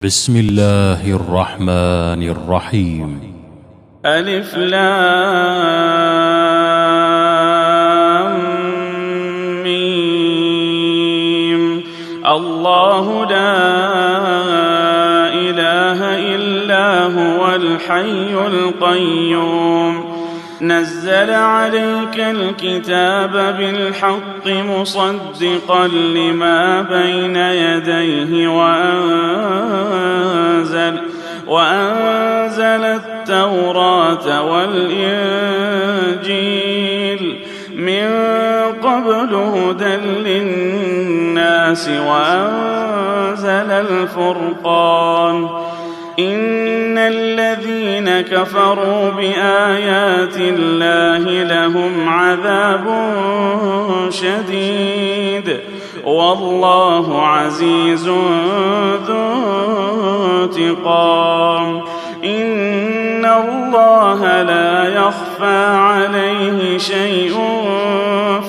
بسم الله الرحمن الرحيم. ألف لام ميم. الله لا إله إلا هو الحي القيوم نزل عليك الكتاب بالحق مصدقا لما بين يديه وأنزل التوراة والإنجيل من قبل هدى للناس وأنزل الفرقان إن الذين كفروا بآيات الله لهم عذاب شديد والله عزيز ذو انتقام إن الله لا يخفى عليه شيء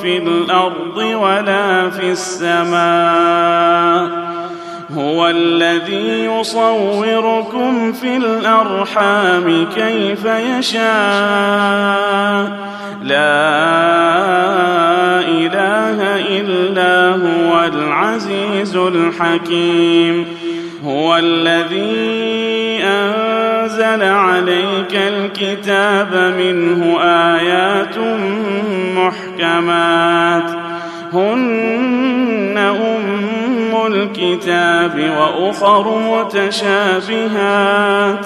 في الأرض ولا في السماء هو الذي يصوركم في الأرحام كيف يشاء لا إله إلا هو العزيز الحكيم هو الذي أنزل عليك الكتاب منه آيات محكمات هن الكتاب وأخر متشابهات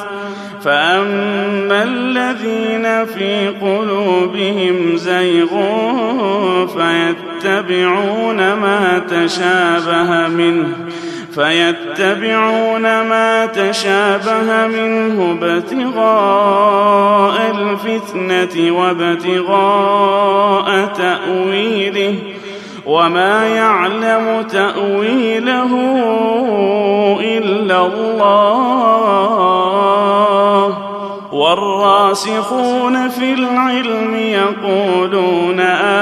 فأما الذين في قلوبهم زيغ فيتبعون ما تشابه منه ابتغاء الفتنة وابتغاء تأويله وما يعلم تأويله إلا الله والراسخون في العلم يقولون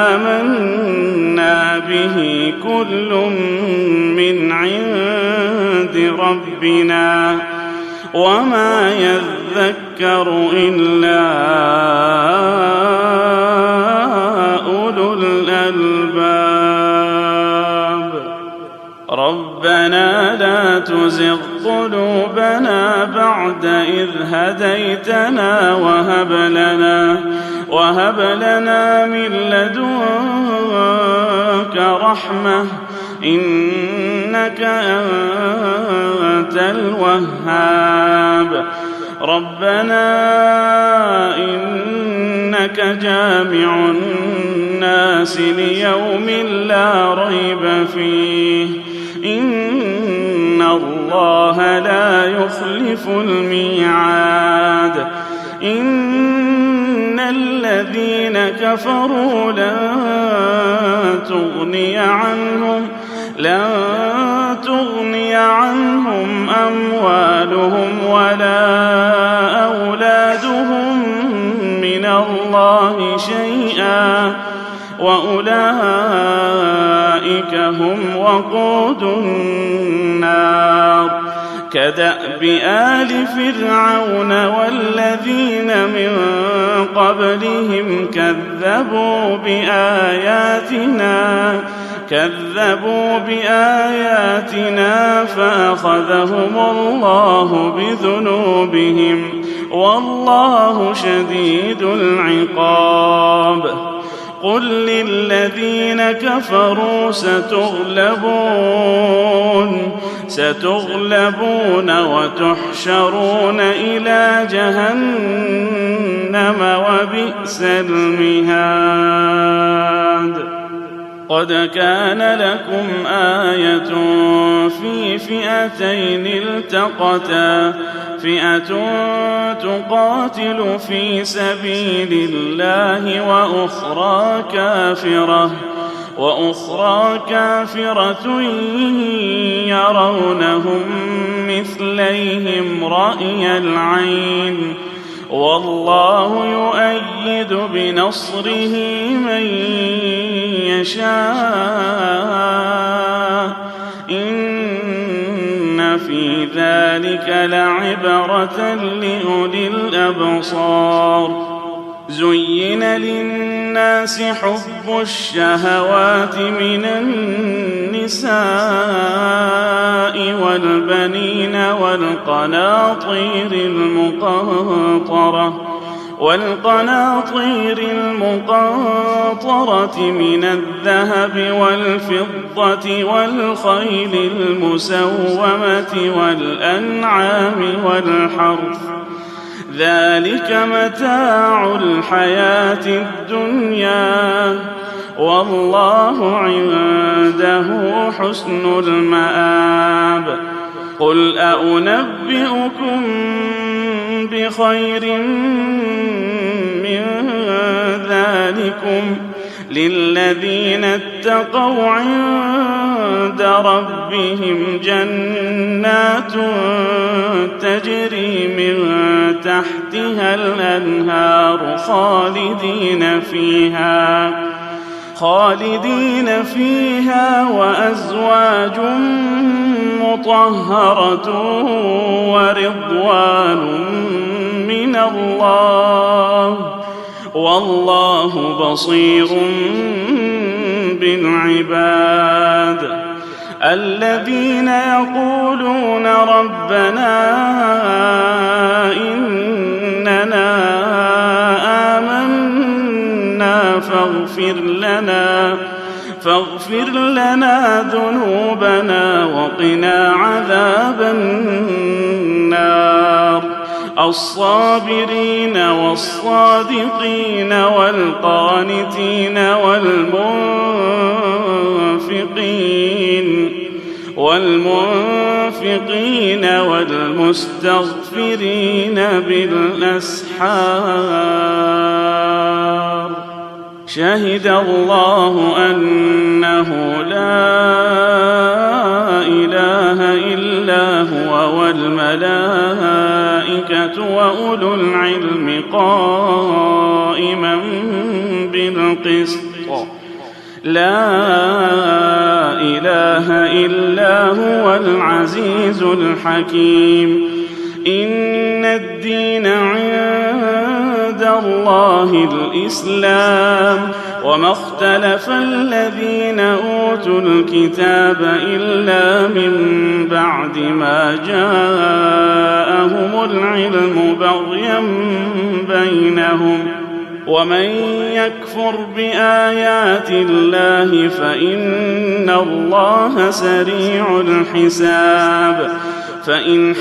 آمنا به كل من عند ربنا وما يذكر إلا أولو الألباب ربنا لا تزغ قلوبنا بعد إذ هديتنا وهب لنا من لدنك رحمة إنك أنت الوهاب ربنا إنك جامع الناس ليوم لا ريب فيه إن الله لا يخلف الميعاد إن الذين كفروا لن تغني عنهم أموالهم ولا أولادهم من الله شيئا وأولئك هم وقود النار كدأب آل فرعون والذين من قبلهم كذبوا بآياتنا فأخذهم الله بذنوبهم والله شديد العقاب قل للذين كفروا ستغلبون وتحشرون إلى جهنم وبئس المهاد قد كان لكم آية في فئتين التقتا فئة تقاتل في سبيل الله وأخرى كافرة يرونهم مثليهم رأي العين والله يؤيد بنصره من يشاء إن إن في ذلك لعبرة لأولي الأبصار. زين للناس حب الشهوات من النساء والبنين والقناطير المقنطرة من الذهب والفضة والخيل المسومة والأنعام والحرث، ذلك متاع الحياة الدنيا، والله عنده حسن المآب. قل أنبئكم بخير من ذلكم للذين اتقوا عند ربهم جنات تجري من تحتها الأنهار خالدين فيها وأزواج مطهرة ورضوان من الله، والله بصير بالعباد. الذين يقولون ربنا إننا آمنا فاغفر لنا ذنوبنا وقنا عذاب النار. الصابرين والصادقين والقانتين والمنفقين والمستغفرين بالأسحار. شهد الله أنه لا إله إلا هو والملائكة وأولو العلم قائما بالقسط، لا إله إلا هو العزيز الحكيم. إن الدين عند الله الإسلام، وما اختلف الذين أوتوا الكتاب إلا من بعد ما جاءهم العلم بغيا بينهم. ومن يكفر بآيات الله فإن الله سريع الحساب. فإن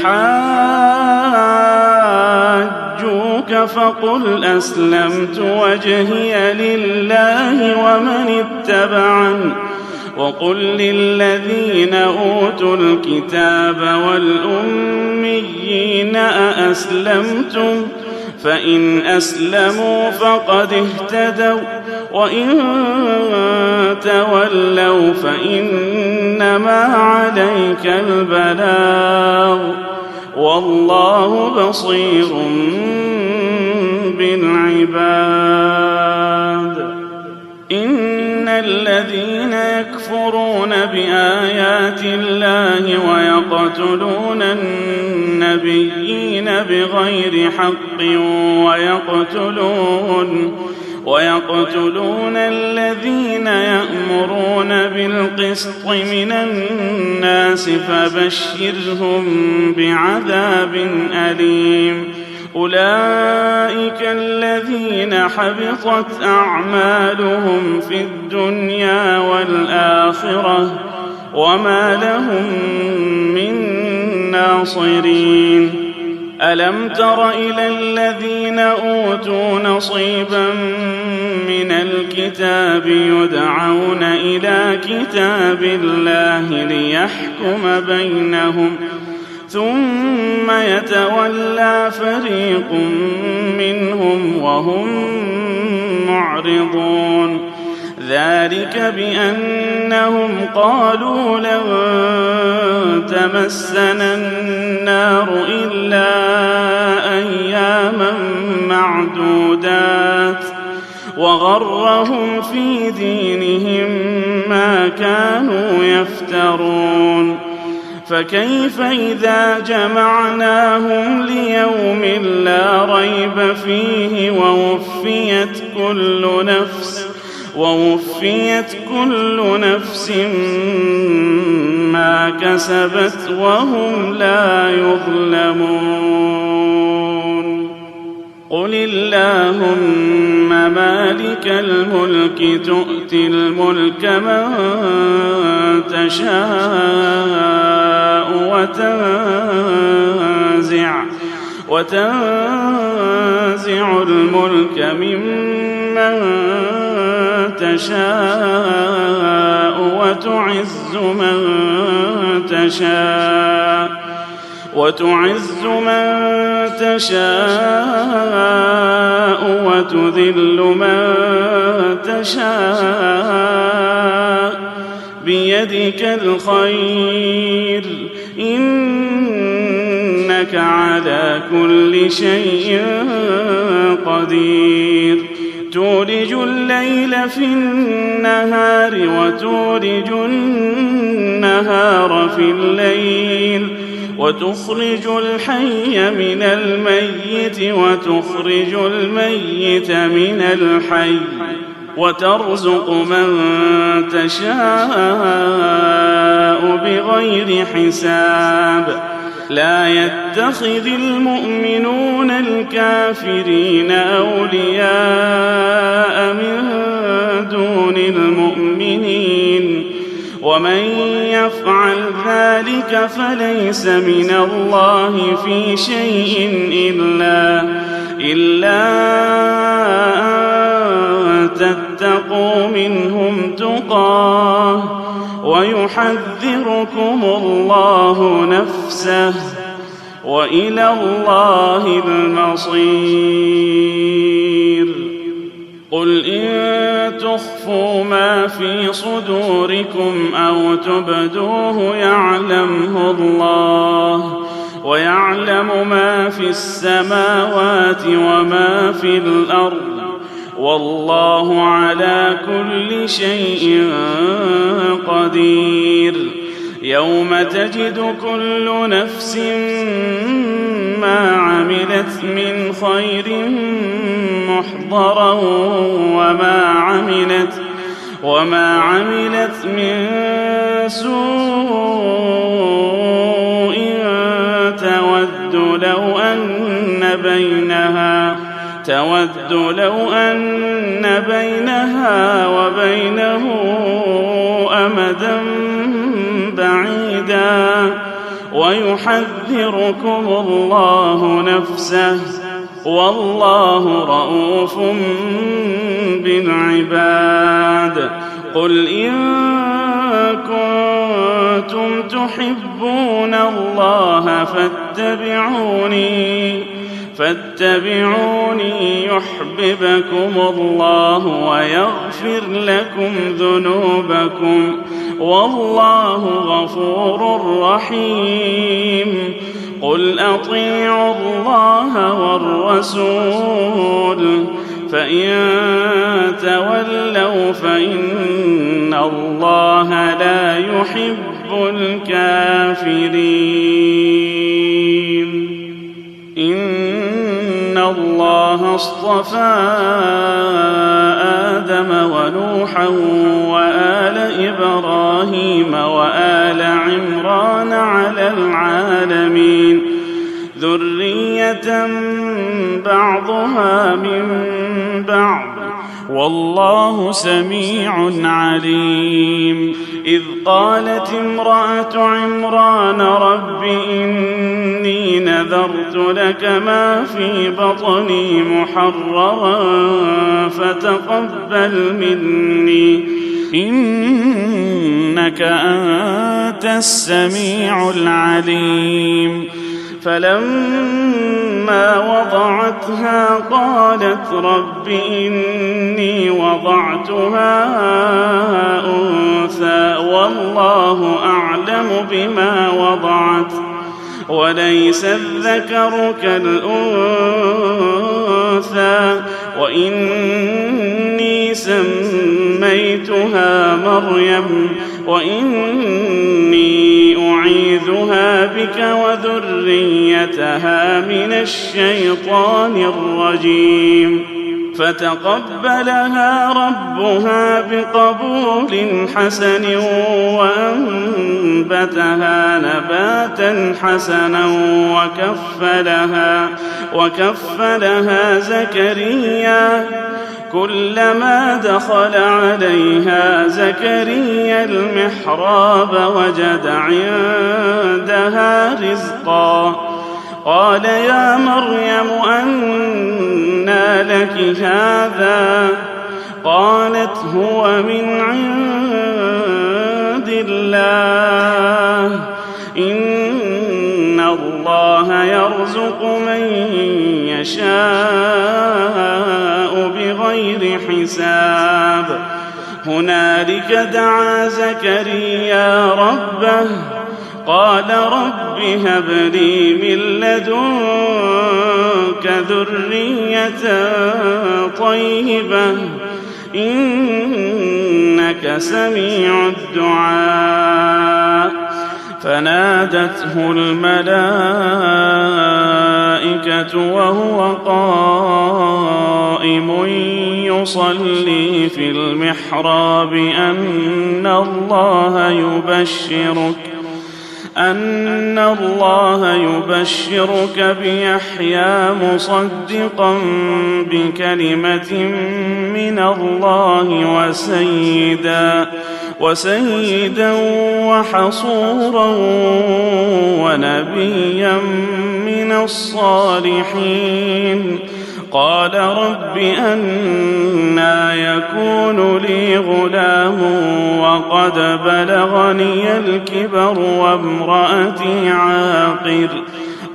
حاجوك فقل أسلمت وجهي لله ومن اتبعني، وقل للذين أوتوا الكتاب والأميين أأسلمتم؟ فإن أسلموا فقد اهتدوا، وإن تولوا فإنما عليك البلاغ، والله بصير بالعباد. إن الذين يكفرون بآيات الله ويقتلون النبيين بغير حق ويقتلون الذين يأمرون بالقسط من الناس فبشرهم بعذاب أليم. أولئك الذين حبطت أعمالهم في الدنيا والآخرة وما لهم من ناصرين. ألم تر إلى الذين أوتوا نصيبا من الكتاب يدعون إلى كتاب الله ليحكم بينهم ثم يتولى فريق منهم وهم معرضون. ذلك بأنهم قالوا لن تمسنا النار إلا أياما معدودات وغرهم في دينهم ما كانوا يفترون. فكيف إذا جمعناهم ليوم لا ريب فيه ووفيت كل نفس ما كسبت وهم لا يظلمون. قل اللهم مالك الملك تؤتي الملك من تشاء وتنزع الملك ممن تشاء وتعز من تشاء وتذل من تشاء بيدك الخير إنك على كل شيء قدير. تولج الليل في النهار وتولج النهار في الليل وتخرج الحي من الميت وتخرج الميت من الحي وترزق من تشاء بغير حساب. لا يتخذ المؤمنون الكافرين أولياء من دون المؤمنين ومن يفعل ذلك فليس من الله في شيء إلا أن تتقوا منهم تقاه ويحذركم الله نفسه وإلى الله المصير. قل إن تخفوا ما في صدوركم أو تبدوه يعلمه الله ويعلم ما في السماوات وما في الأرض والله على كل شيء قدير. يوم تجد كل نفس ما عملت من خير محضرا وما عملت من سوء تود لو أن بينها وبينه أمدا بعيدا ويحذركم الله نفسه والله رؤوف بالعباد. قل إن كنتم تحبون الله فاتبعوني يحببكم الله ويغفر لكم ذنوبكم والله غفور رحيم. قل أطيعوا الله والرسول فإن تولوا فإن الله لا يحب الكافرين. إن الله اصطفى آدم ونوحا وآل إبراهيم وآل عمران على العالمين ذرية بعضها من بعض والله سميع عليم. إذ قالت امرأة عمران رب إني نذرت لك ما في بطني محررا فتقبل مني إنك أنت السميع العليم. فلما وضعتها قالت رب إني وضعتها أنثى والله أعلم بما وضعت وليس الذكر كالأنثى وإني سميتها مريم وإني نعيذها بك وذريتها من الشيطان الرجيم فتقبلها ربها بقبول حسن وأنبتها نباتا حسنا وكفلها زكريا كلما دخل عليها زكريا المحراب وجد عندها رزقا قال يا مريم أنى لك هذا قالت هو من عند الله إن الله يرزق من يشاء بغير حساب هنالك دعا زكريا ربه قال رب هب لي من لدنك ذرية طيبة إنك سميع الدعاء فنادته الملائكة وهو قائم يصلي في المحراب أن الله يبشرك بيحيى مصدقا بكلمة من الله وسيدا وحصورا ونبيا من الصالحين قال رب أنى يكون لي غلام وقد بلغني الكبر وامرأتي عاقر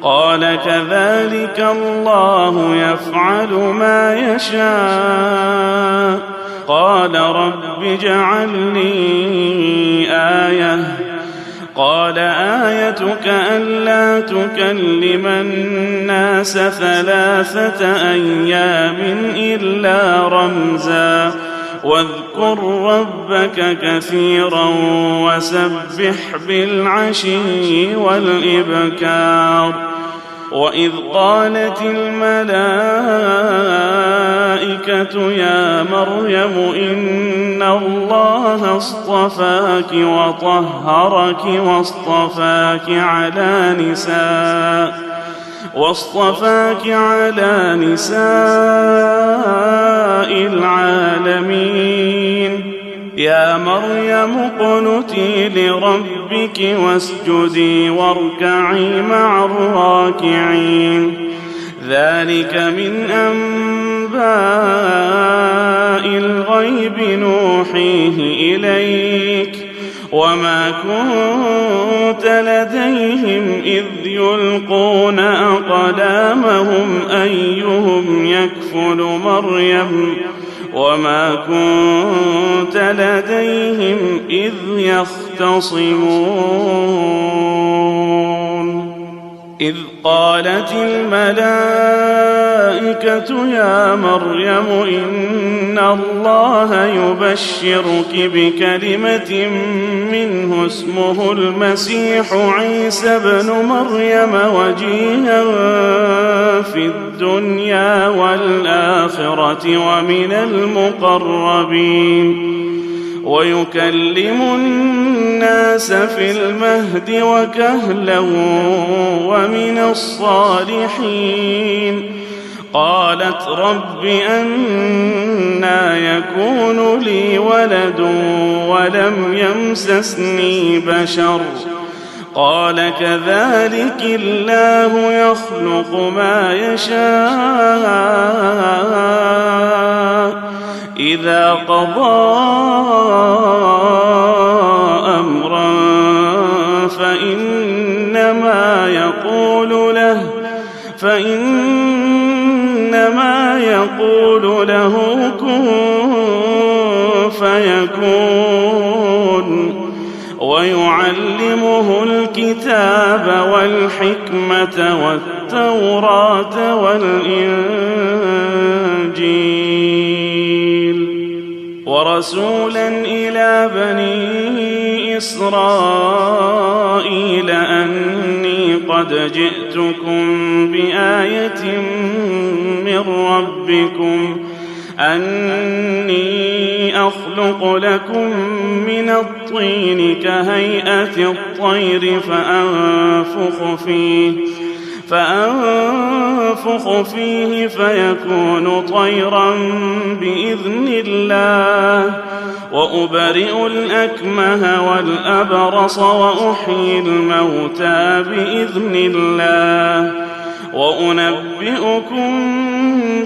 قال كذلك الله يفعل ما يشاء قال رب اجعل لي آية قال آيتك ألا تكلم الناس 3 أيام إلا رمزا واذكر ربك كثيرا وسبح بالعشي والإبكار وإذ قالت الملائكة يا مريم إن الله اصطفاك وطهرك واصطفاك على نساء العالمين يا مريم اقنتي لربك واسجدي واركعي مع الراكعين ذلك من أنباء الغيب نوحيه إليك وما كنت لديهم إذ يلقون أقلامهم أيهم يكفل مريم وما كنت لديهم إذ يختصمون إذ قالت الملائكة يا مريم إن الله يبشرك بكلمة منه اسمه المسيح عيسى بن مريم وجيها في الدنيا والآخرة ومن المقربين ويكلم الناس في المهد وكهلا ومن الصالحين قالت رب أنى يكون لي ولد ولم يمسسني بشر قال كذلك الله يخلق ما يشاء إذا قضى أمرا فإنما يقول له كن فيكون ويعلمه الكتاب والحكمة والتوراة والإنجيل ورسولا إلى بني إسرائيل أني قد جئتكم بآية من ربكم أني أخلق لكم من الطين كهيئة الطير فأنفخ فيه فيكون طيرا بإذن الله وأبرئ الأكمه والأبرص وأحيي الموتى بإذن الله وأنبئكم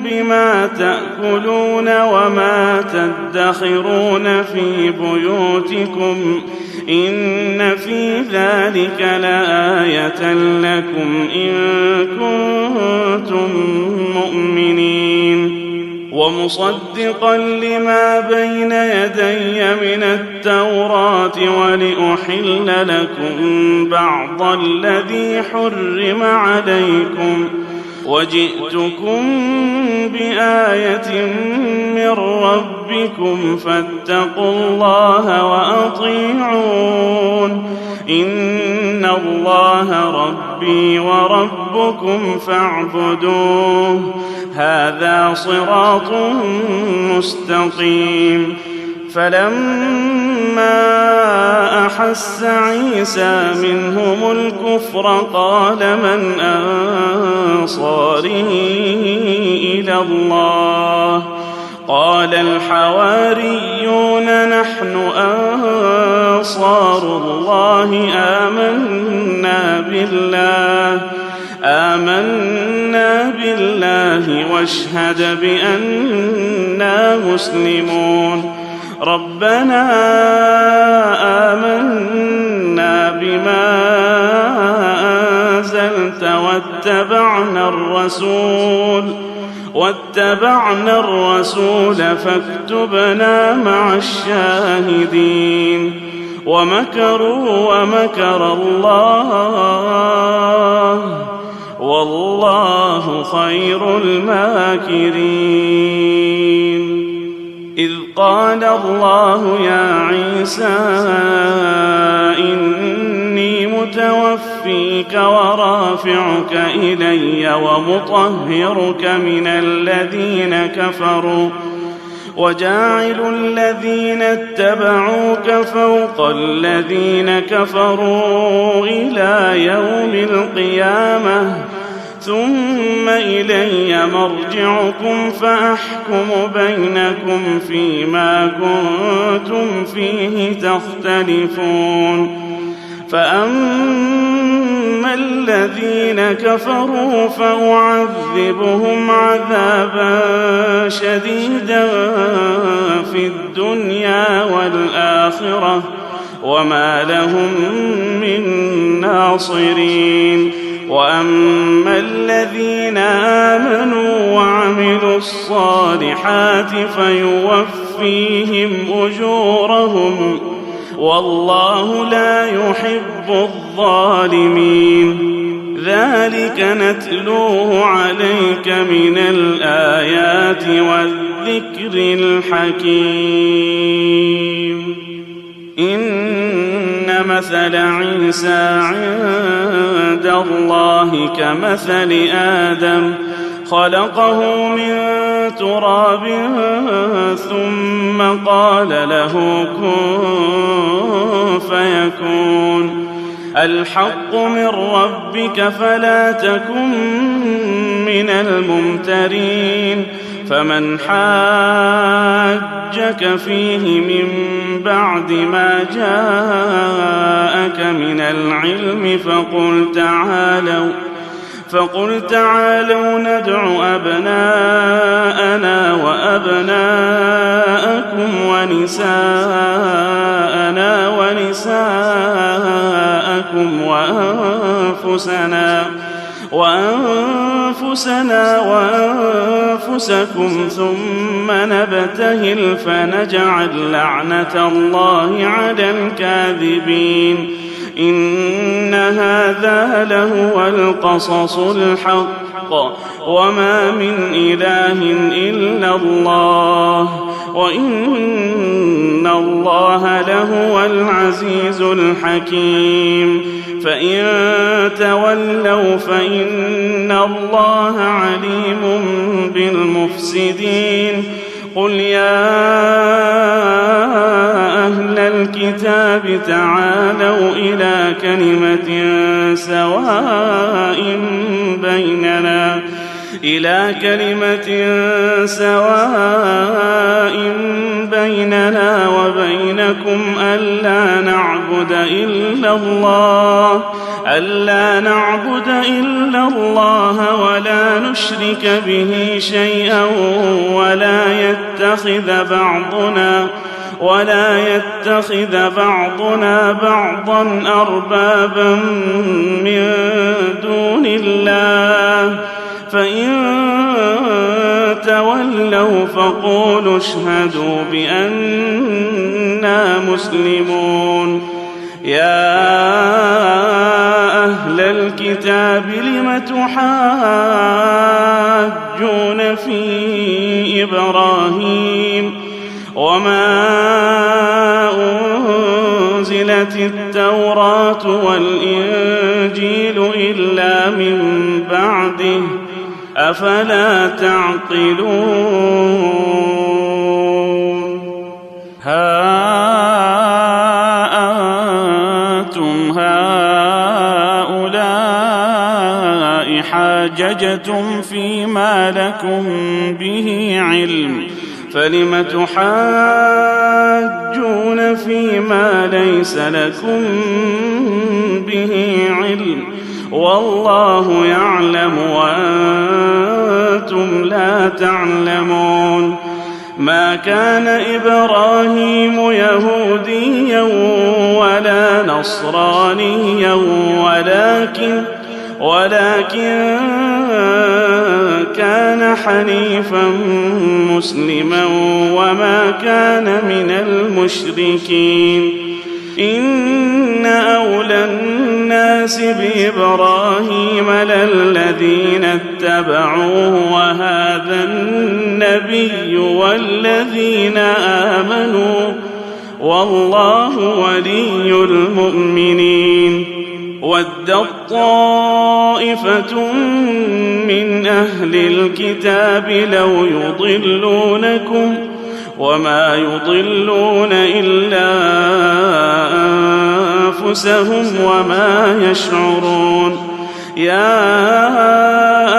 بما تأكلون وما تدخرون في بيوتكم إن في ذلك لآية لكم إن كنتم مؤمنين ومصدقا لما بين يدي من التوراة ولأحل لكم بعض الذي حرم عليكم وجئتكم بآية من ربكم فاتقوا الله وأطيعون إن الله ربي وربكم فاعبدوه هذا صراط مستقيم فلما أحس عيسى منهم الكفر قال من أنصاره إلى الله قال الحواريون نحن أنصار الله آمنا بالله واشهد بأننا مسلمون ربنا آمنا بما أنزلت واتبعنا الرسول فاكتبنا مع الشاهدين ومكروا ومكر الله والله خير الماكرين إذ قال الله يا عيسى إني متوفيك ورافعك إلي ومطهرك من الذين كفروا وجاعل الذين اتبعوك فوق الذين كفروا إلى يوم القيامة ثم إلي مرجعكم فأحكم بينكم فيما كنتم فيه تختلفون فأما الذين كفروا فأعذبهم عذابا شديدا في الدنيا والآخرة وما لهم من ناصرين وأما الذين آمنوا وعملوا الصالحات فيوفيهم أجورهم والله لا يحب الظالمين ذلك نتلوه عليك من الآيات والذكر الحكيم إن مثل عيسى عند الله كمثل آدم خلقه من تراب ثم قال له كن فيكون الحق من ربك فلا تكن من الممترين فمن حاجك فيه من بعد ما جاءك من العلم فقل تعالوا ندع أبناءنا وأبناءكم ونساءنا ونساءكم وأنفسنا وأنفسكم ثم نبتهل فنجعل لعنة الله على الكاذبين إن هذا لهو القصص الحق وما من إله إلا الله وإن الله لهو العزيز الحكيم فإن تولوا فإن الله عليم بالمفسدين قل يا أهل الكتاب تعالوا إلى كلمة سواء بيننا وبينكم ألا نعبد إلا الله ولا نشرك به شيئا ولا يتخذ بعضنا بعضا أربابا من دون الله فإن تولوا فقولوا اشهدوا بأننا مسلمون يا أهل الكتاب لم تحاجون في إبراهيم وما أنزلت التوراة والإنجيل إلا من بعده أفلا تعقلون ها أنتم هؤلاء حاججتم فيما لكم به علم فلم تحاجون فيما ليس لكم به علم والله يعلم وأنتم لا تعلمون ما كان إبراهيم يهوديا ولا نصرانيا ولكن كان حنيفا مسلما وما كان من المشركين إن أولى الناس بإبراهيم للذين اتبعوه وهذا النبي والذين آمنوا والله ولي المؤمنين ودت طائفة من أهل الكتاب لو يضلونكم وما يضلون إلا أنفسهم وما يشعرون يا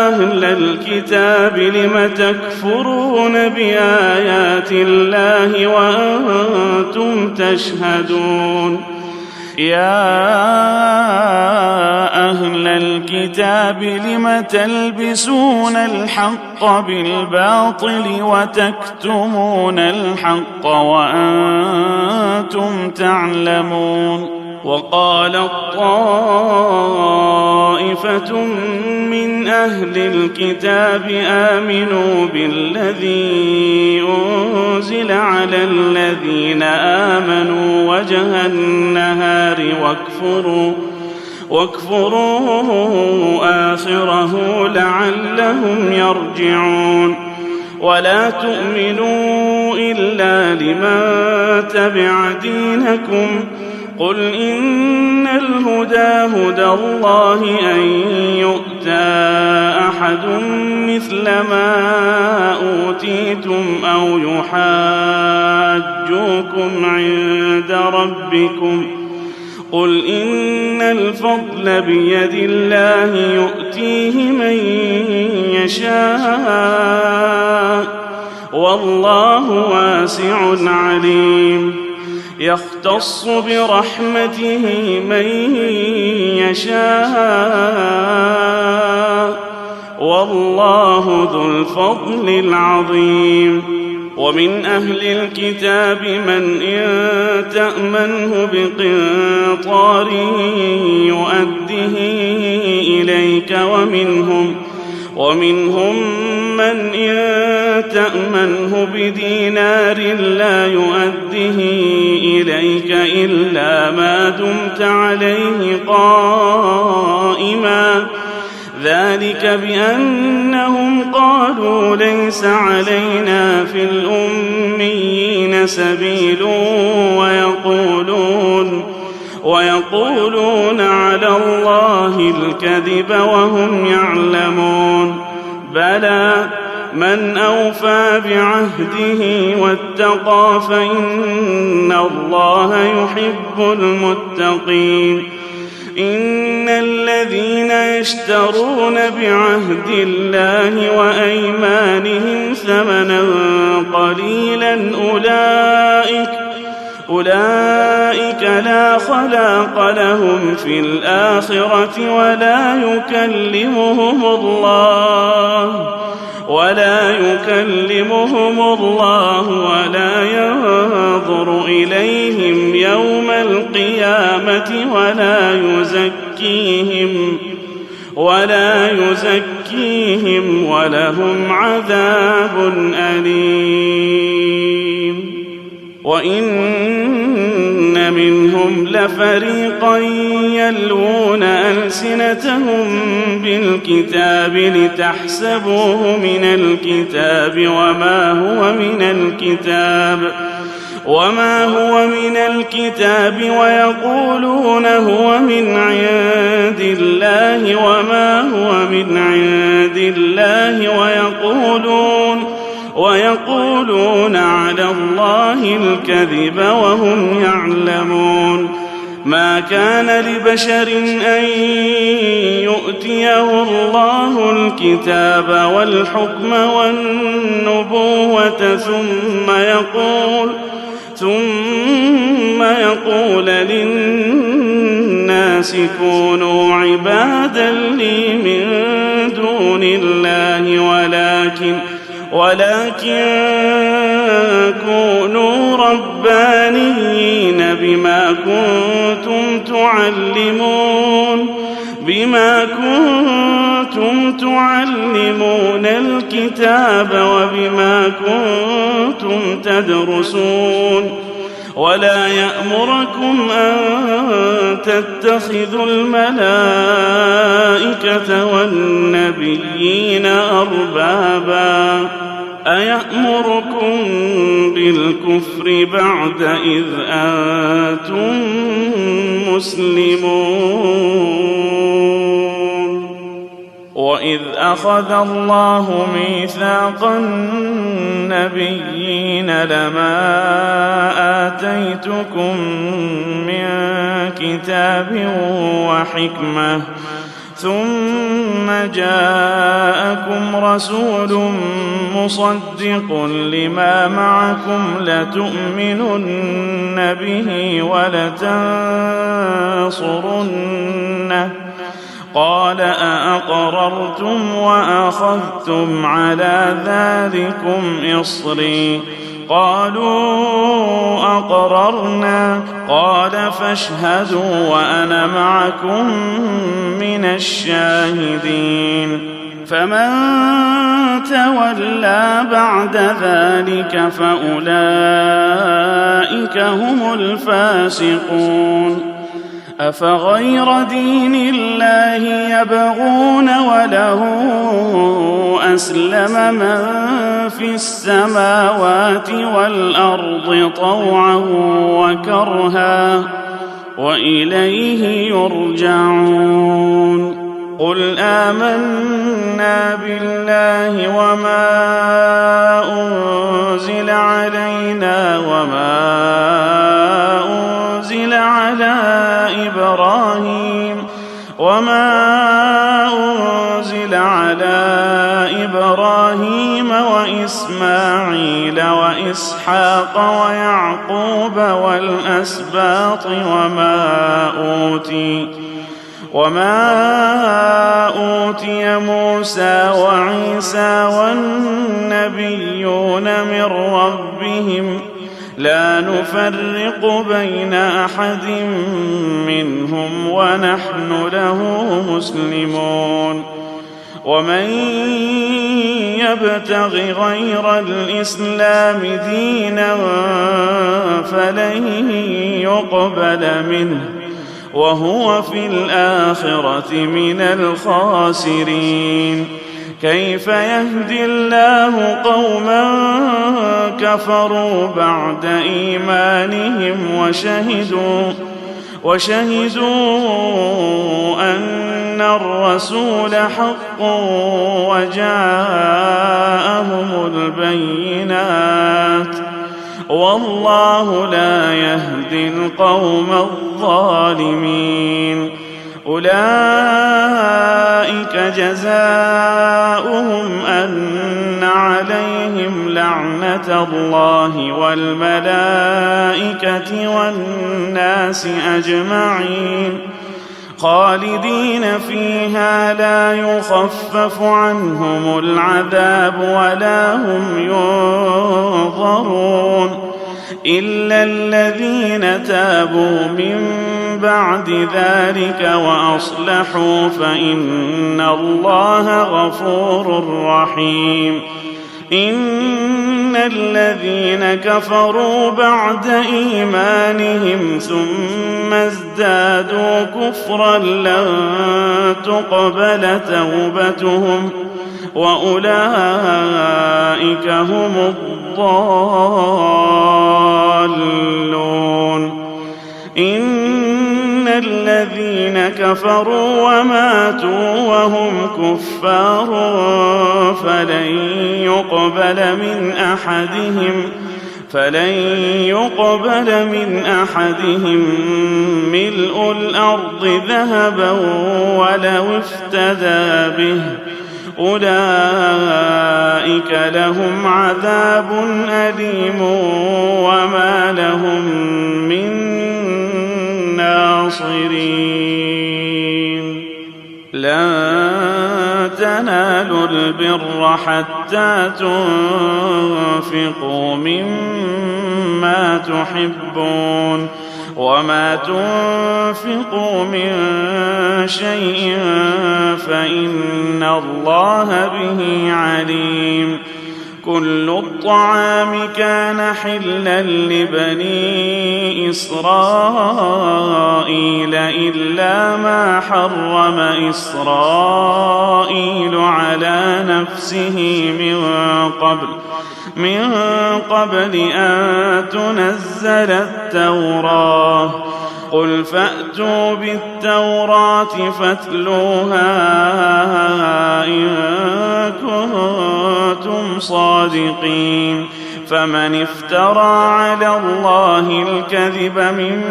أهل الكتاب لم تكفرون بآيات الله وأنتم تشهدون يا أهل الكتاب لم تلبسون الحق بالباطل وتكتمون الحق وأنتم تعلمون وقالت طائفة من أهل الكتاب آمنوا بالذي أنزل على الذين آمنوا وجه النهار واكفروا آخره لعلهم يرجعون ولا تؤمنوا إلا لمن تبع دينكم قل إن الهدى هدى الله أن يؤتى أحد مثل ما أوتيتم أو يحاجوكم عند ربكم قل إن الفضل بيد الله يؤتيه من يشاء والله واسع عليم يختص برحمته من يشاء والله ذو الفضل العظيم ومن أهل الكتاب من إن تأمنه بقنطار يؤده إليك ومنهم من إن تأمنه بدينار لا يؤده إليك إلا ما دمت عليه قائما ذلك بأنهم قالوا ليس علينا في الأميين سبيل ويقولون على الله الكذب وهم يعلمون بلى من أوفى بعهده واتقى فإن الله يحب المتقين إن الذين يشترون بعهد الله وأيمانهم ثمنا قليلا أولئك لا خلاق لهم في الآخرة ولا يكلمهم الله ولا ينظر إليهم يوم القيامة ولا يزكيهم ولهم عذاب أليم وإن منهم لفريقا يلوون ألسنتهم بالكتاب لتحسبوه من الكتاب وما هو من الكتاب ويقولون هو من عند الله وما هو من عند الله ويقولون على الله الكذب وهم يعلمون ما كان لبشر أن يؤتيه الله الكتاب والحكم والنبوة ثم يقول للناس كونوا عبادا لي من دون الله ولكن كونوا ربانيين بما كنتم تعلمون الكتاب وبما كنتم تدرسون ولا يأمركم أن تتخذوا الملائكة والنبيين أربابا أيأمركم بالكفر بعد إذ أنتم مسلمون وإذ أخذ الله ميثاق النبيين لما آتيتكم من كتاب وحكمة ثم جاءكم رسول مصدق لما معكم لتؤمنن به ولتنصرنه قال أأقررتم وأخذتم على ذلكم إصري قالوا أقررنا قال فاشهدوا وأنا معكم من الشاهدين فمن تولى بعد ذلك فأولئك هم الفاسقون أفغير دين الله يبغون وله أسلم من في السماوات والأرض طوعا وكرها وإليه يرجعون قل آمنا بالله وما أنزل علينا وما أنزل على إبراهيم وإسماعيل وإسحاق ويعقوب والأسباط وما أوتي موسى وعيسى والنبيون من ربهم لا نفرق بين أحد منهم ونحن له مسلمون ومن يبتغ غير الإسلام دينا فلن يقبل منه وهو في الآخرة من الخاسرين. كيف يهدي الله قوما كفروا بعد إيمانهم وشهدوا أن الرسول حق وجاءهم البينات، والله لا يهدي القوم الظالمين. أولئك جزاؤهم أن عليهم لعنة الله والملائكة والناس أجمعين، خالدين فيها لا يخفف عنهم العذاب ولا هم ينظرون، إلا الذين تابوا من بعد ذلك وأصلحوا فإن الله غفور رحيم. إن الذين كفروا بعد إيمانهم ثم ازدادوا كفرا لن تقبل توبتهم وأولئك هم الضالون. إن الذين كفروا وماتوا وهم كفار فلن يقبل من أحدهم ملء الأرض ذهبا ولو افتدى به، أولئك لهم عذاب أليم وما لهم من ناصرين. لن تنالوا البر حتى تنفقوا مما تحبون، وما تنفقوا من شيء فإن الله به عليم. كل الطعام كان حلا لبني إسرائيل إلا ما حرم إسرائيل على نفسه من قبل أن تنزل التوراة. قل فأتوا بالتوراة فاتلوها إن كنتم صادقين. فمن افترى على الله الكذب من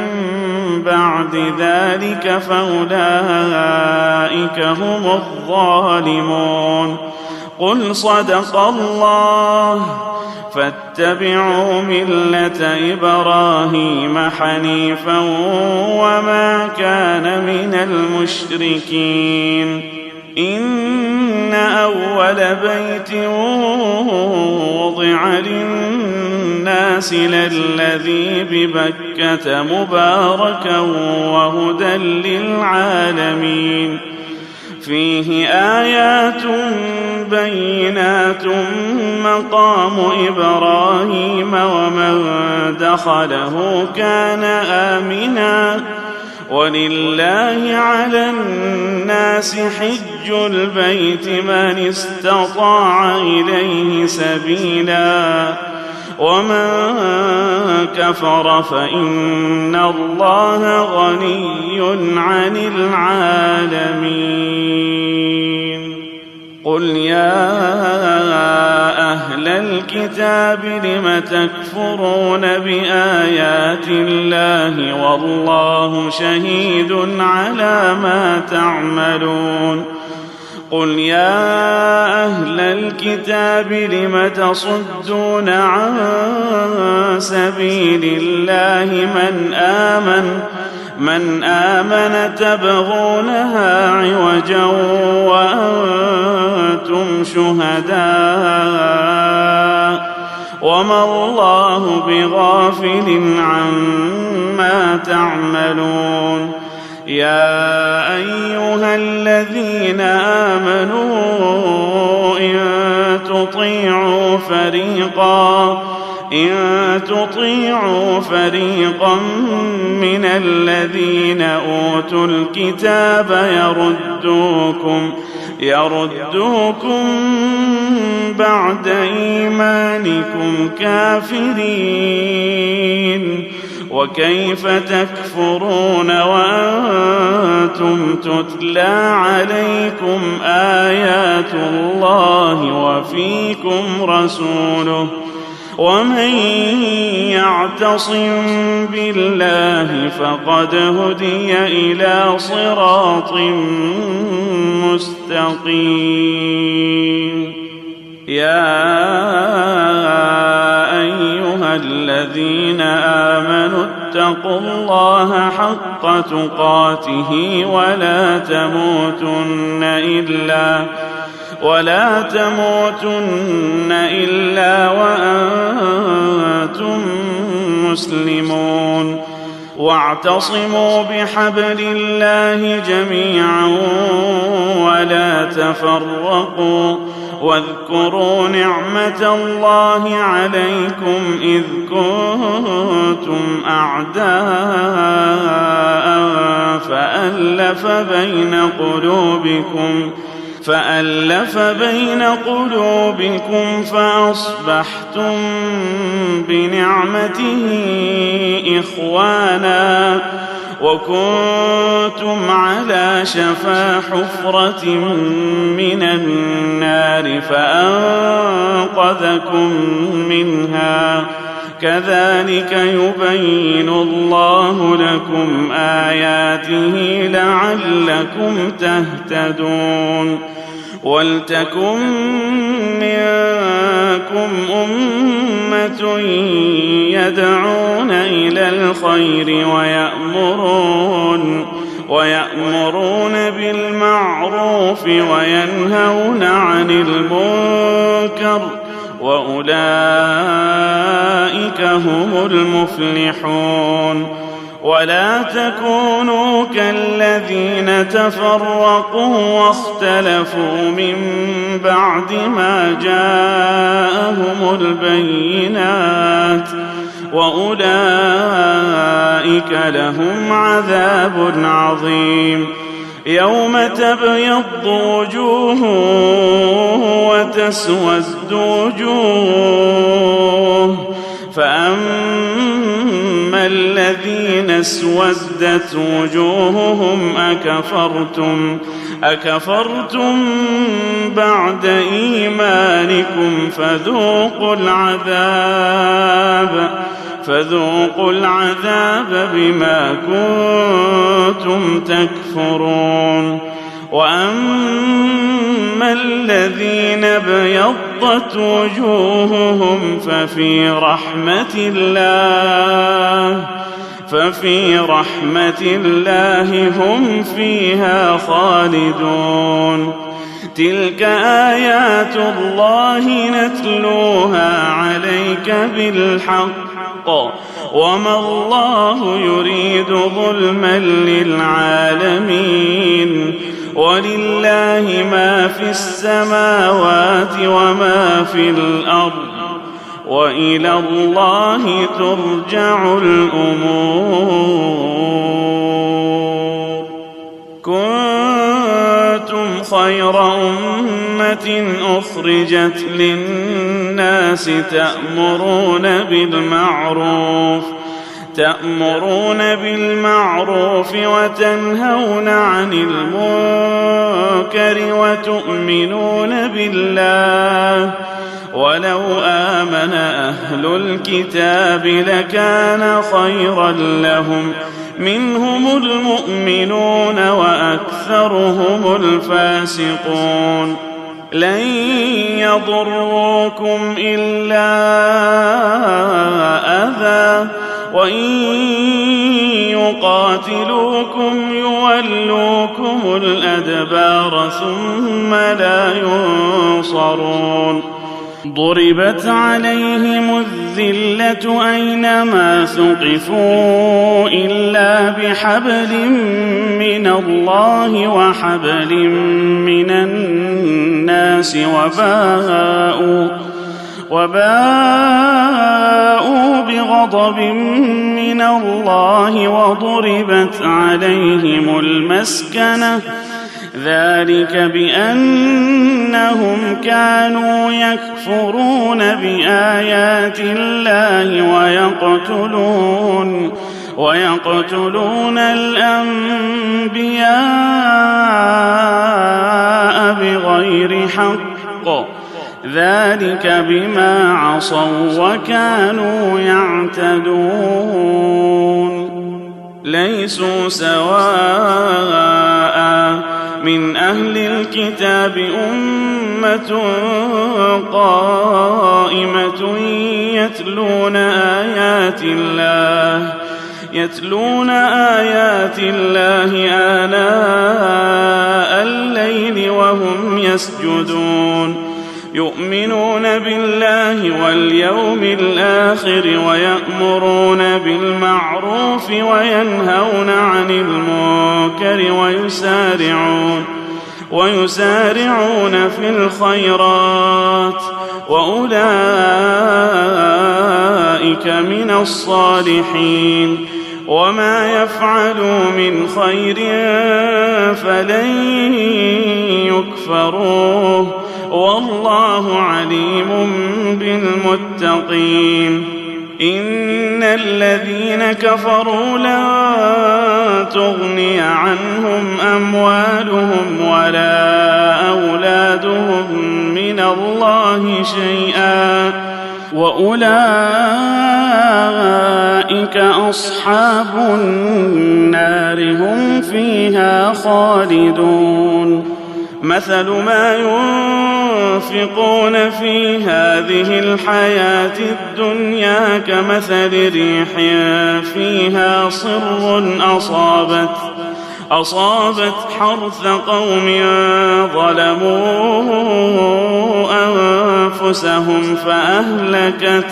بعد ذلك فأولئك هم الظالمون. قل صدق الله فاتبعوا ملة إبراهيم حنيفا وما كان من المشركين. إن أول بيت وضع للناس للذي ببكة مباركا وهدى للعالمين، فيه آيات بينات مقام إبراهيم ومن دخله كان آمنا، ولله على الناس حج البيت من استطاع إليه سبيلا، ومن كفر فإن الله غني عن العالمين. قل يا أهل الكتاب لم تكفرون بآيات الله والله شهيد على ما تعملون. قل يا أهل الكتاب لم تصدون عن سبيل الله من آمن تبغونها عوجا وأنتم شهداء وما الله بغافل عما تعملون. يا أيها الذين آمنوا إن تطيعوا إن تطيعوا فريقا من الذين أوتوا الكتاب يردوكم بعد إيمانكم كافرين. وكيف تكفرون وأنتم تتلى عليكم آيات الله وفيكم رسوله؟ ومن يعتصم بالله فقد هدي إلى صراط مستقيم. يا أيها الذين آمنوا اتقوا الله حق تقاته ولا تموتن إلا وأنتم مسلمون. واعتصموا بحبل الله جميعا ولا تفرقوا. واذكروا نعمة الله عليكم إذ كنتم أعداء فألف بين قلوبكم فأصبحتم بنعمته إخوانا وكنتم على شفا حفرة من النار فأنقذكم منها. كذلك يبين الله لكم آياته لعلكم تهتدون. ولتكن منكم أمة يدعون إلى الخير ويأمرون بالمعروف وينهون عن المنكر وأولئك هم المفلحون. ولا تكونوا كالذين تفرقوا واختلفوا من بعد ما جاءهم البينات وأولئك لهم عذاب عظيم. يوم تبيض وجوه وتسود وجوه فأما الذين اسودت وجوههم أكفرتم بعد إيمانكم فذوقوا العذاب بما كنتم تكفرون. وأما الذين ابيضت وجوههم ففي رحمة الله هم فيها خالدون. تلك آيات الله نتلوها عليك بالحق وما الله يريد ظلما للعالمين. ولله ما في السماوات وما في الأرض وإلى الله ترجع الأمور. كنتم خير أمة أخرجت للناس تأمرون بالمعروف وتنهون عن المنكر وتؤمنون بالله. ولو آمن أهل الكتاب لكان خيرا لهم منهم المؤمنون وأكثرهم الفاسقون. لن يضروكم إلا أذى وإن يقاتلوكم يولوكم الأدبار ثم لا ينصرون. ضربت عليهم الذلة أينما ثقفوا إلا بحبل من الله وحبل من الناس وباءوا بغضب من الله وضربت عليهم المسكنة ذلك بأنهم كانوا يكفرون بآيات الله ويقتلون الأنبياء بغير حق ذلك بما عصوا وكانوا يعتدون ليسوا سواء من أهل الكتاب أمة قائمة يتلون آيات الله آناء الليل وهم يسجدون يؤمنون بالله واليوم الآخر ويأمرون بالمعروف وينهون عن المنكر ويسارعون في الخيرات وأولئك من الصالحين وما يفعلوا من خير فلن يكفروه والله عليم بالمتقين إن الذين كفروا لن تغني عنهم أموالهم ولا أولادهم من الله شيئا وأولئك أصحاب النار هم فيها خالدون مثل ما ينفقون في هذه الحياة الدنيا كمثل ريح فيها صر أصابت حرث قوم ظلموا أنفسهم فأهلكت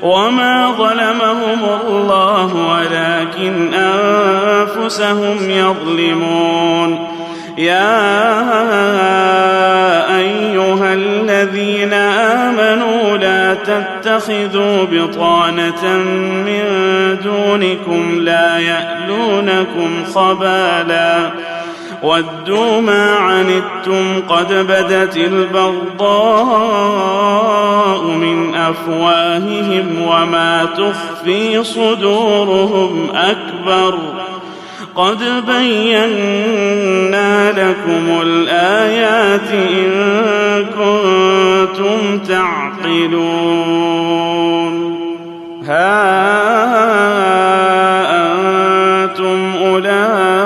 وما ظلمهم الله ولكن أنفسهم يظلمون يا أيها الذين آمنوا لا تتخذوا بطانة من دونكم لا يألونكم خبالا ودوا ما عنتم قد بدت البغضاء من أفواههم وما تخفي صدورهم أكبر قد بينا لكم الآيات إن كنتم تعقلون ها أنتم أولئك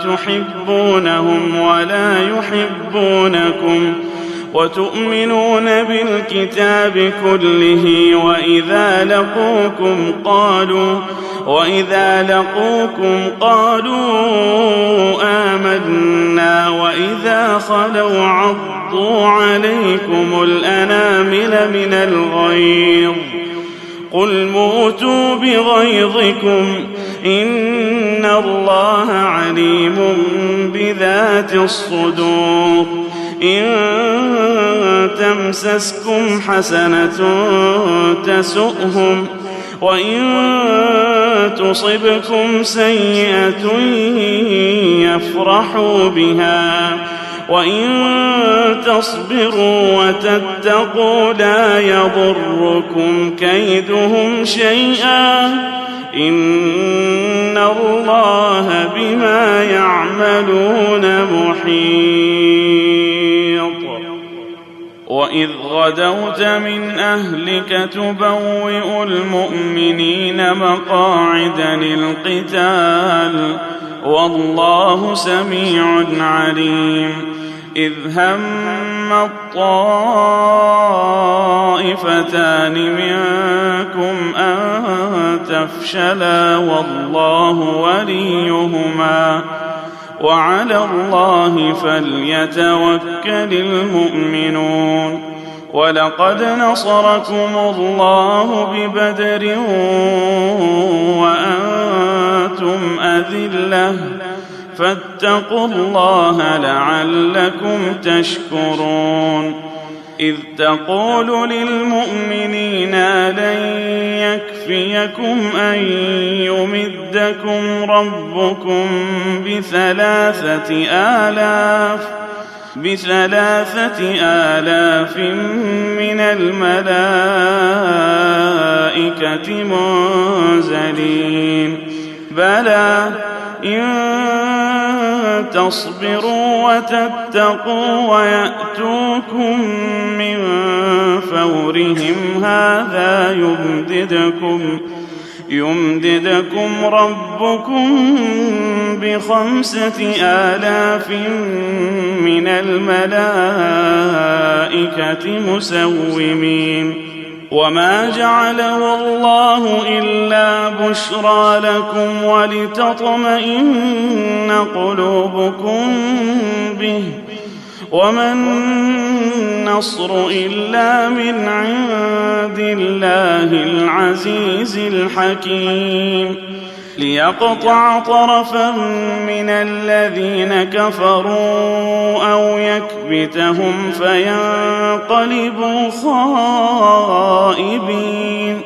تحبونهم ولا يحبونكم وتؤمنون بالكتاب كله وإذا لقوكم قالوا آمنا وإذا خلوا عضوا عليكم الأنامل من الغيظ قل موتوا بغيظكم إن الله عليم بذات الصدور إن تمسسكم حسنة تسؤهم وإن تصبكم سيئة يفرحوا بها وإن تصبروا وتتقوا لا يضركم كيدهم شيئا إن الله بما يعملون محيط وإذ غدوت من أهلك تبوئ المؤمنين مقاعد للقتال والله سميع عليم إذ هم الطائفتان منكم أن تفشلا والله وليهما وعلى الله فليتوكل المؤمنون ولقد نصركم الله ببدر وأنتم أذلة فاتقوا الله لعلكم تشكرون إذ تقول للمؤمنين لن يكفيكم أن يمدكم ربكم ب3,000 من الملائكة منزلين بلى إن تصبروا وتتقوا ويأتوكم من فورهم هذا يمددكم ربكم ب5,000 من الملائكة مسومين وما جعله الله إلا بشرى لكم ولتطمئن قلوبكم به وما النصر إلا من عند الله العزيز الحكيم ليقطع طرفا من الذين كفروا أو يكبتهم فينقلبوا خائبين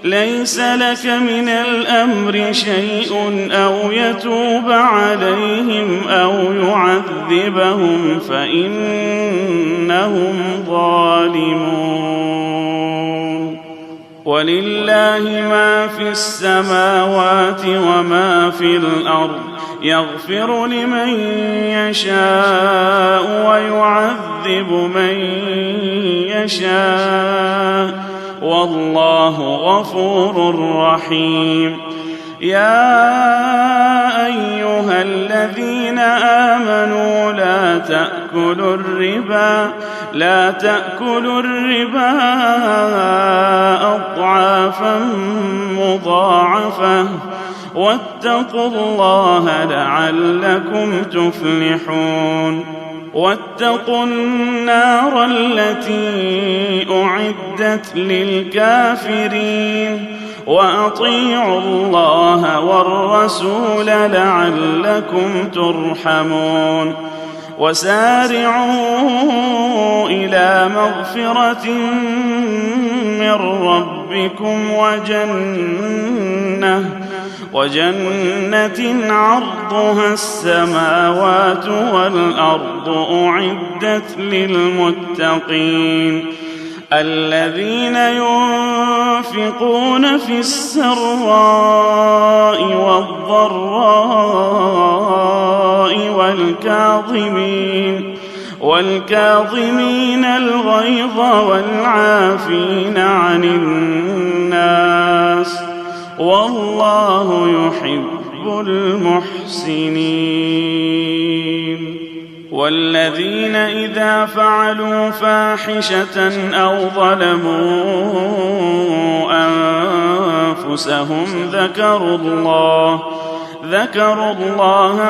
ليس لك من الأمر شيء أو يتوب عليهم أو يعذبهم فإنهم ظالمون ولله ما في السماوات وما في الأرض يغفر لمن يشاء ويعذب من يشاء والله غفور رحيم يا أيها الذين آمنوا لا تأكلوا الربا أضعافا مضاعفة واتقوا الله لعلكم تفلحون واتقوا النار التي أعدت للكافرين وأطيعوا الله والرسول لعلكم ترحمون وسارعوا إلى مغفرة من ربكم وجنة عرضها السماوات والأرض أعدت للمتقين الذين ينفقون في السراء والضراء والكاظمين الغيظ والعافين عن الناس والله يحب المحسنين والذين إذا فعلوا فاحشة أو ظلموا أنفسهم ذكروا الله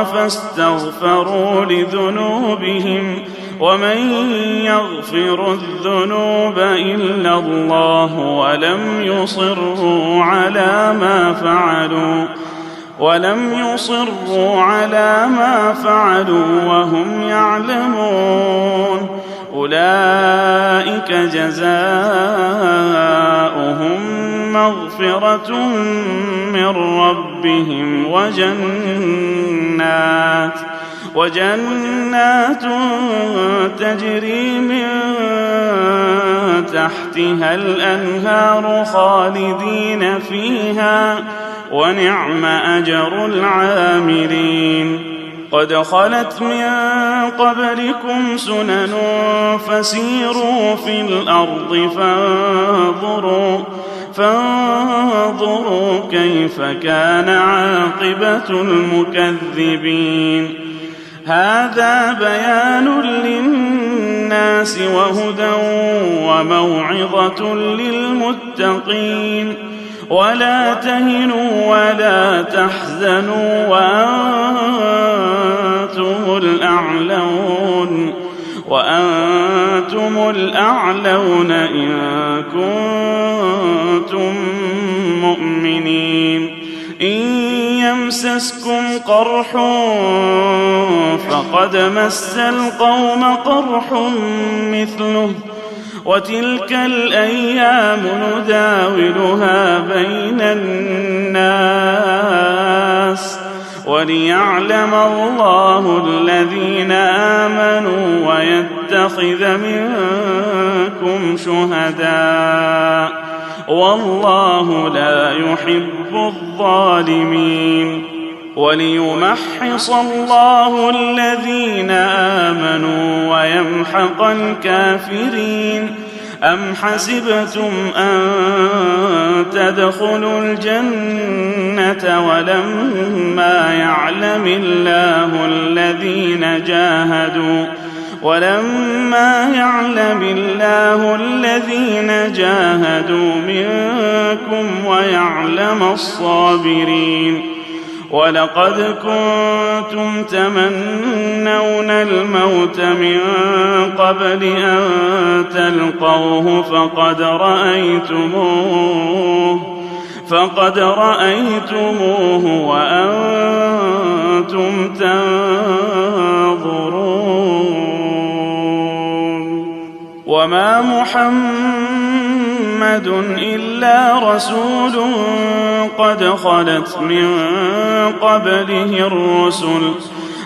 فاستغفروا لذنوبهم ومن يغفر الذنوب إلا الله ولم يصروا على ما فعلوا وهم يعلمون أولئك جزاؤهم مغفرة من ربهم وجنات تجري من تحتها الأنهار خالدين فيها ونعم أجر العاملين قد خلت من قبلكم سنن فسيروا في الأرض فانظروا كيف كان عاقبة المكذبين هذا بيان للناس وهدى وموعظة للمتقين ولا تهنوا ولا تحزنوا وأنتم الأعلون إن كنتم مؤمنين إن يمسسكم قرح فقد مس القوم قرح مثله وتلك الأيام نداولها بين الناس وليعلم الله الذين آمنوا ويتخذ منكم شهداء والله لا يحب الظالمين وليمحص الله الذين آمنوا ويمحق الكافرين أم حسبتم أن تدخلوا الجنة ولما يعلم الله الذين جاهدوا منكم ويعلم الصابرين ولقد كنتم تمنون الموت من قبل أن تلقوه فقد رأيتموه وأنتم تنظرون وما محمد إلا رسول قد خلت من قبله الرسل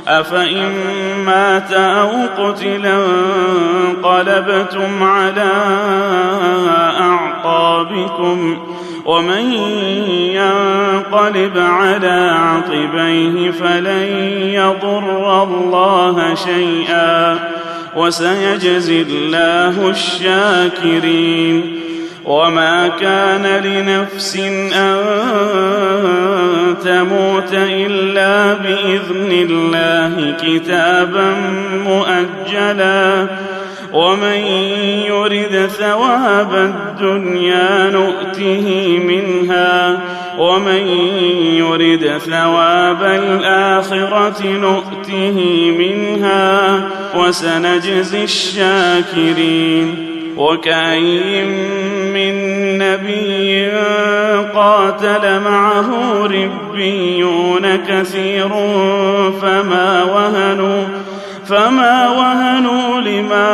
أفإن مات أو قتلا انقلبتم على أعقابكم ومن ينقلب على عقبيه فلن يضر الله شيئا وسيجزي الله الشاكرين وما كان لنفس أن تموت إلا بإذن الله كتابا مؤجلا ومن يرد ثواب الدنيا نؤته منها ومن يرد ثواب الآخرة نؤته منها وسنجزي الشاكرين وكأين من نبي قاتل معه ربيون كثير فما وهنوا لما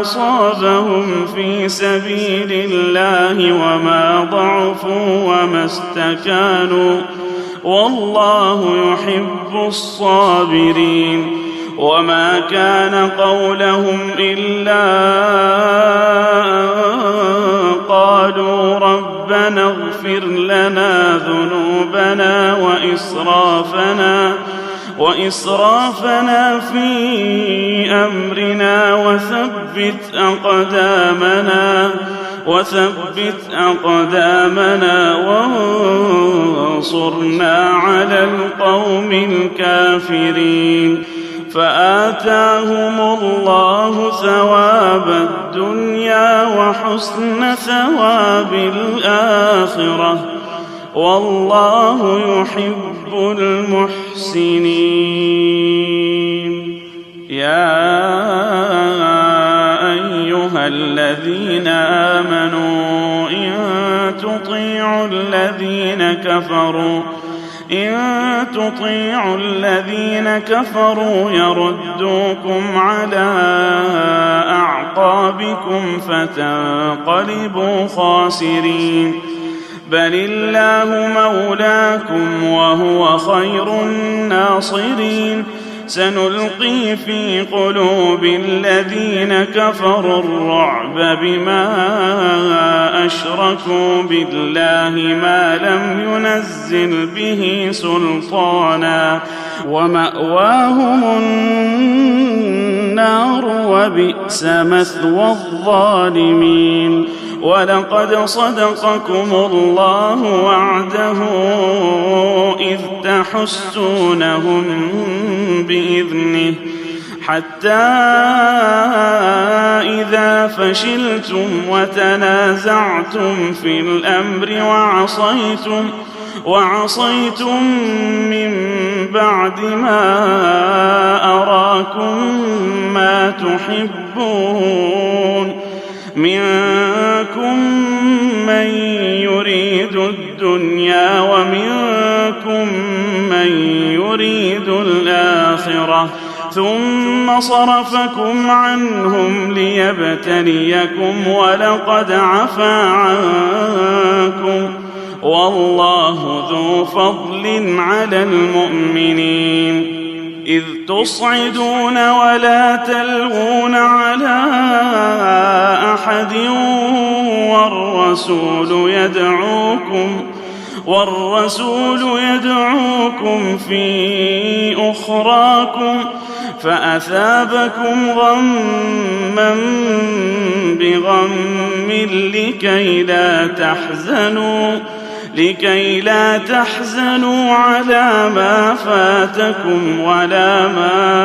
أصابهم في سبيل الله وما ضعفوا وما استكانوا والله يحب الصابرين وما كان قولهم إلا أن قالوا ربنا اغفر لنا ذنوبنا وإسرافنا في أمرنا وثبت أقدامنا وانصرنا على القوم الكافرين فآتاهم الله ثواب الدنيا وحسن ثواب الآخرة والله يحب المحسنين يا أيها الذين آمنوا إن تطيعوا الذين كفروا يردوكم على أعقابكم فتنقلبوا خاسرين بل الله مولاكم وهو خير الناصرين سنلقي في قلوب الذين كفروا الرعب بما أشركوا بالله ما لم ينزل به سلطانا ومأواهم النار وبئس مثوى الظالمين ولقد صدقكم الله وعده إذ تحسونهم بإذنه حتى إذا فشلتم وتنازعتم في الأمر وعصيتم من بعد ما أراكم ما تحبون منكم من يريد الدنيا ومنكم يريد الآخرة ثم صرفكم عنهم ليبتليكم ولقد عفا عنكم والله ذو فضل على المؤمنين إذ تصعدون ولا تلوون على أحد والرسول يدعوكم في أخراكم فأثابكم غما بغم لكي لا تحزنوا على ما فاتكم ولا ما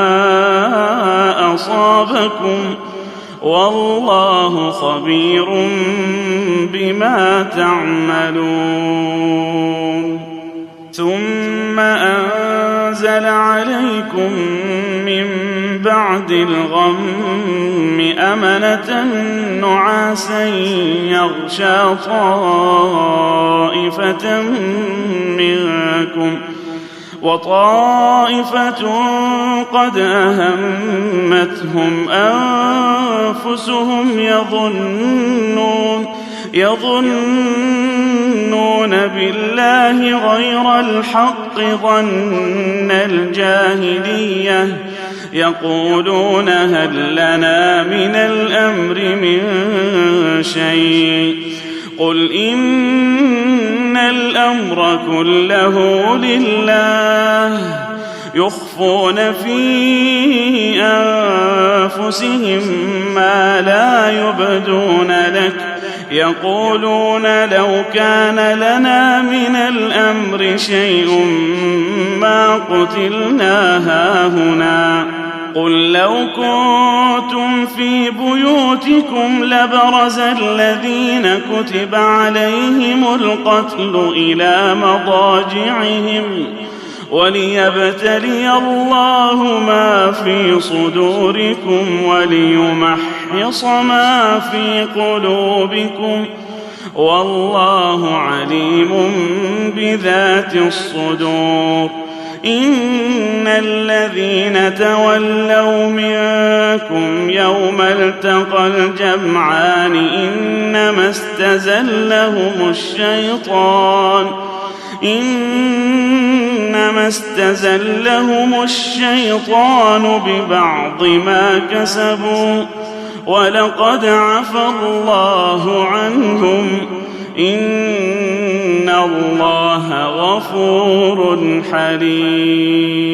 أصابكم والله خبير بما تعملون ثم أنزل عليكم من بعد الغم أمنة نعاسا يغشى طائفة منكم وطائفة قد أهمتهم أنفسهم يظنون بالله غير الحق ظن الجاهلية يقولون هل لنا من الأمر من شيء قل إن الأمر كله لله يخفون في أنفسهم ما لا يبدون لك يقولون لو كان لنا من الأمر شيء ما قتلنا هاهنا قل لو كنتم في بيوتكم لبرز الذين كتب عليهم القتل إلى مضاجعهم وليبتلي الله ما في صدوركم وليمحص ما في قلوبكم والله عليم بذات الصدور إن الذين تولوا منكم يوم التقى الجمعان إنما استزلهم الشيطان ببعض ما كسبوا ولقد عفى الله عنهم إن الله غفور حليم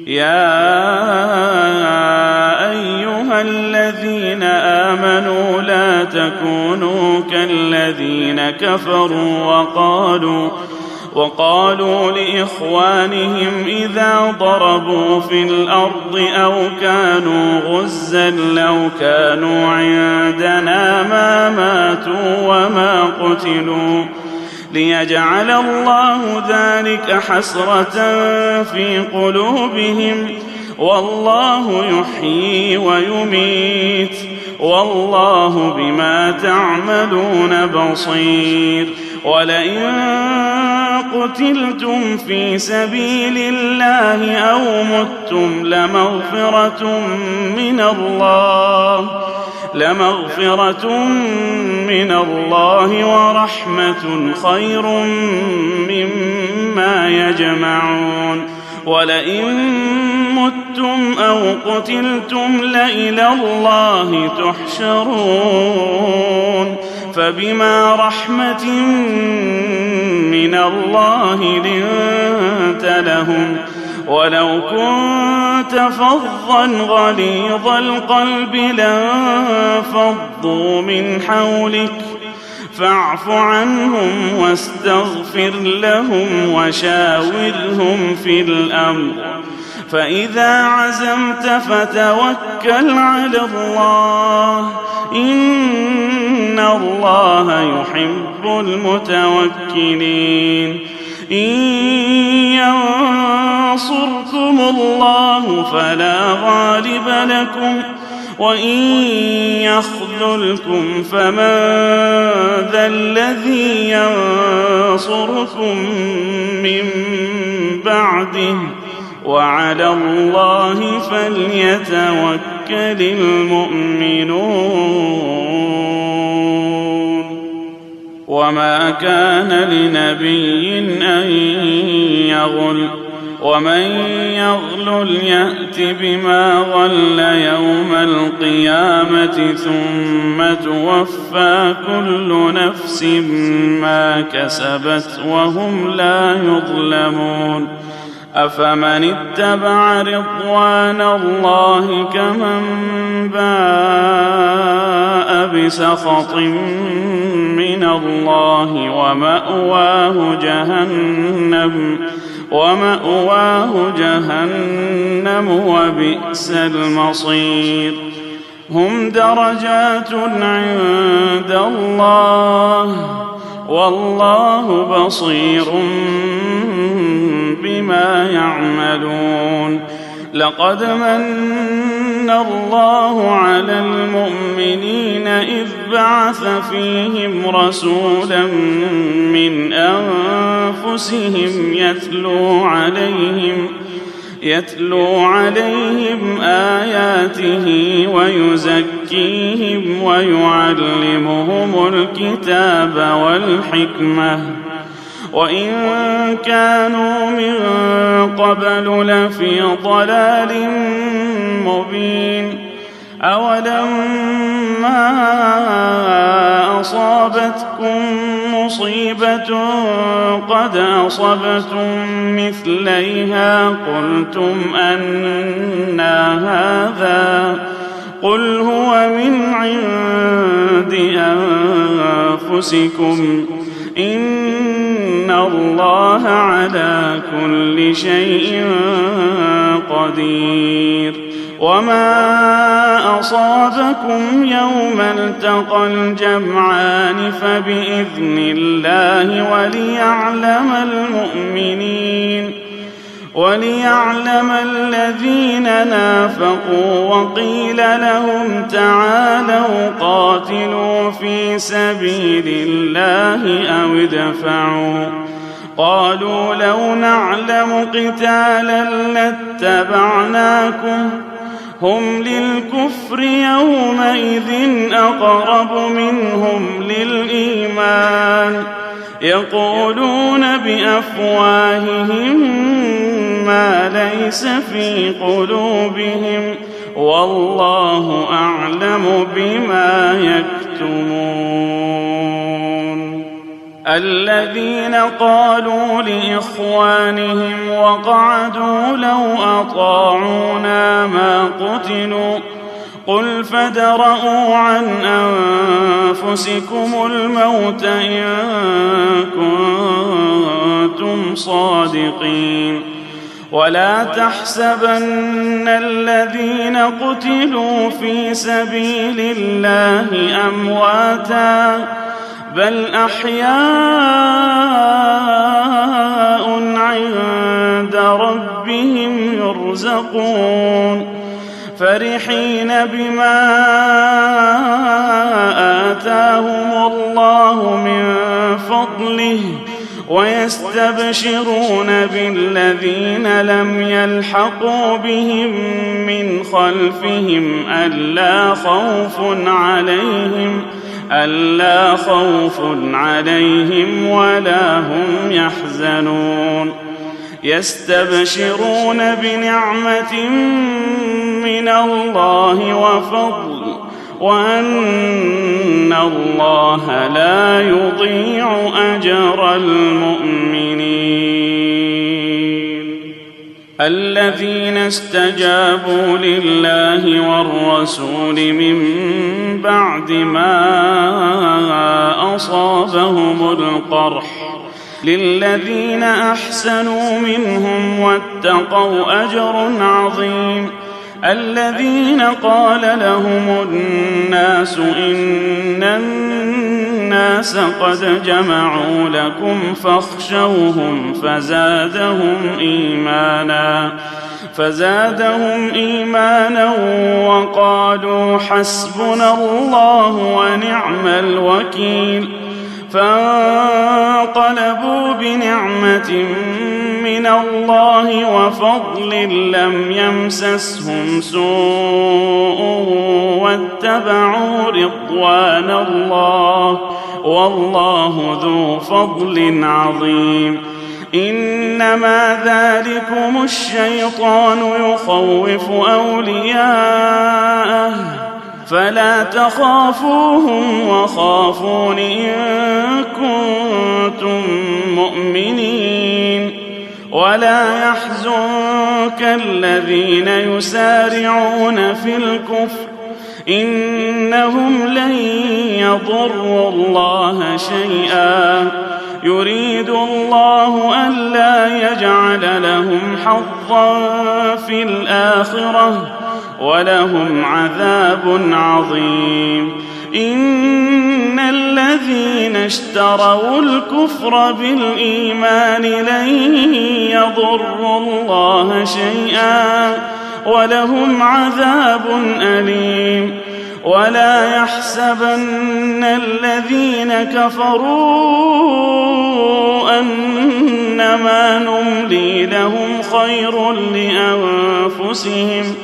يا أيها الذين آمنوا لا تكونوا كالذين كفروا وقالوا لإخوانهم إذا ضربوا في الأرض أو كانوا غزا لو كانوا عندنا ما ماتوا وما قتلوا ليجعل الله ذلك حسرة في قلوبهم والله يحيي ويميت والله بما تعملون بصير ولئن قتلتم في سبيل الله أو متم لمغفرة من الله ورحمة خير مما يجمعون ولئن متم أو قتلتم لإلى الله تحشرون فبما رحمة من الله لنت لهم ولو كنت فظا غليظ القلب لانفضوا من حولك فاعف عنهم واستغفر لهم وشاورهم في الأمر فإذا عزمت فتوكل على الله إن الله يحب المتوكلين إن ينصركم الله فلا غالب لكم وإن يخذلكم فمن ذا الذي ينصركم من بعده وعلى الله فليتوكل المؤمنون وما كان لنبي أن يغل ومن يغلل يأت بما غل يوم القيامة ثم توفى كل نفس ما كسبت وهم لا يظلمون أفمن اتبع رضوان الله كمن باء بسخط من الله ومأواه جهنم وبئس المصير هم درجات عند الله والله بصير بما يعملون لقد من الله على المؤمنين إذ بعث فيهم رسولا من أنفسهم يتلو عليهم آياته ويزكيهم ويعلمهم الكتاب والحكمة وإن كانوا من قبل لفي ضلال مبين أولما أصابتكم مصيبة قد أصبتم مثليها قلتم أنى هذا قل هو من عند أنفسكم إن الله على كل شيء قدير وما أصابكم يوم التقى الجمعان فبإذن الله وليعلم الذين نافقوا وقيل لهم تعالوا قاتلوا في سبيل الله أو ادفعوا قالوا لو نعلم قتالا لاتبعناكم هم للكفر يومئذ أقرب منهم للإيمان يقولون بأفواههم ما ليس في قلوبهم والله أعلم بما يكتمون الذين قالوا لإخوانهم وقعدوا لو أطاعونا ما قتلوا قل فادرءوا عن أنفسكم الموت إن كنتم صادقين ولا تحسبن الذين قتلوا في سبيل الله أمواتا بل أحياء عند ربهم يرزقون فرحين بما آتاهم الله من فضله ويستبشرون بالذين لم يلحقوا بهم من خلفهم ألا خوف عليهم ولا هم يحزنون يستبشرون بنعمة من الله وفضل وأن الله لا يضيع أجر المؤمنين الذين استجابوا لله والرسول من بعد ما أصابهم القرح للذين أحسنوا منهم واتقوا أجر عظيم الذين قال لهم الناس إن الناس قد جمعوا فزادهم إيمانا وقالوا حسبنا الله ونعم الوكيل. فانقلبوا بنعمة من الله وفضل لم يمسسهم سوء واتبعوا رضوان الله والله ذو فضل عظيم. إنما ذلكم الشيطان يخوف أولياءه فلا تخافوهم وخافون إن كنتم مؤمنين. ولا يحزنك الذين يسارعون في الكفر إنهم لن يضروا الله شيئا يريد الله ألا يجعل لهم حظا في الآخرة ولهم عذاب عظيم. إن الذين اشتروا الكفر بالإيمان لن يضروا الله شيئا ولهم عذاب أليم. ولا يحسبن الذين كفروا أنما نملي لهم خير لأنفسهم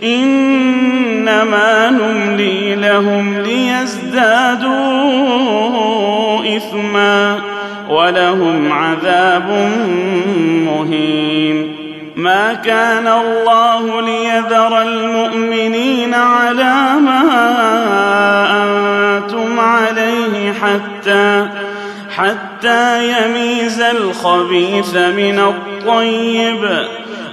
إنما نملي لهم ليزدادوا إثما ولهم عذاب مهين. ما كان الله ليذر المؤمنين على ما أنتم عليه حتى يميز الخبيث من الطيب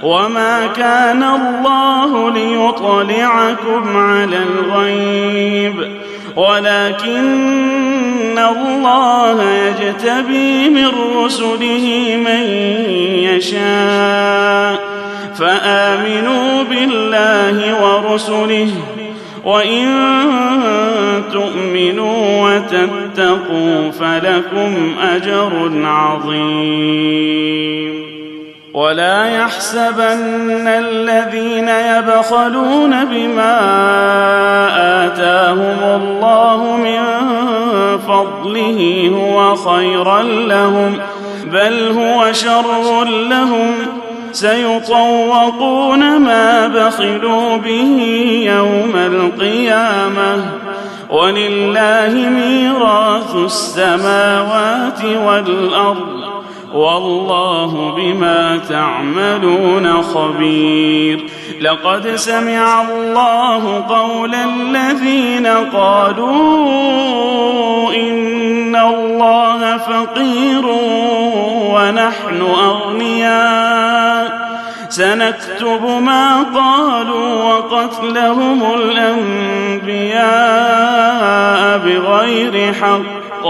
وما كان الله ليطلعكم على الغيب ولكن الله يجتبي من رسله من يشاء فآمنوا بالله ورسله وإن تؤمنوا وتتقوا فلكم أجر عظيم. ولا يحسبن الذين يبخلون بما آتاهم الله من فضله هو خيرا لهم بل هو شر لهم سيطوقون ما بخلوا به يوم القيامة ولله ميراث السماوات والأرض والله بما تعملون خبير. لقد سمع الله قول الذين قالوا إن الله فقير ونحن أغنياء سنكتب ما قالوا وقتلهم الأنبياء بغير حق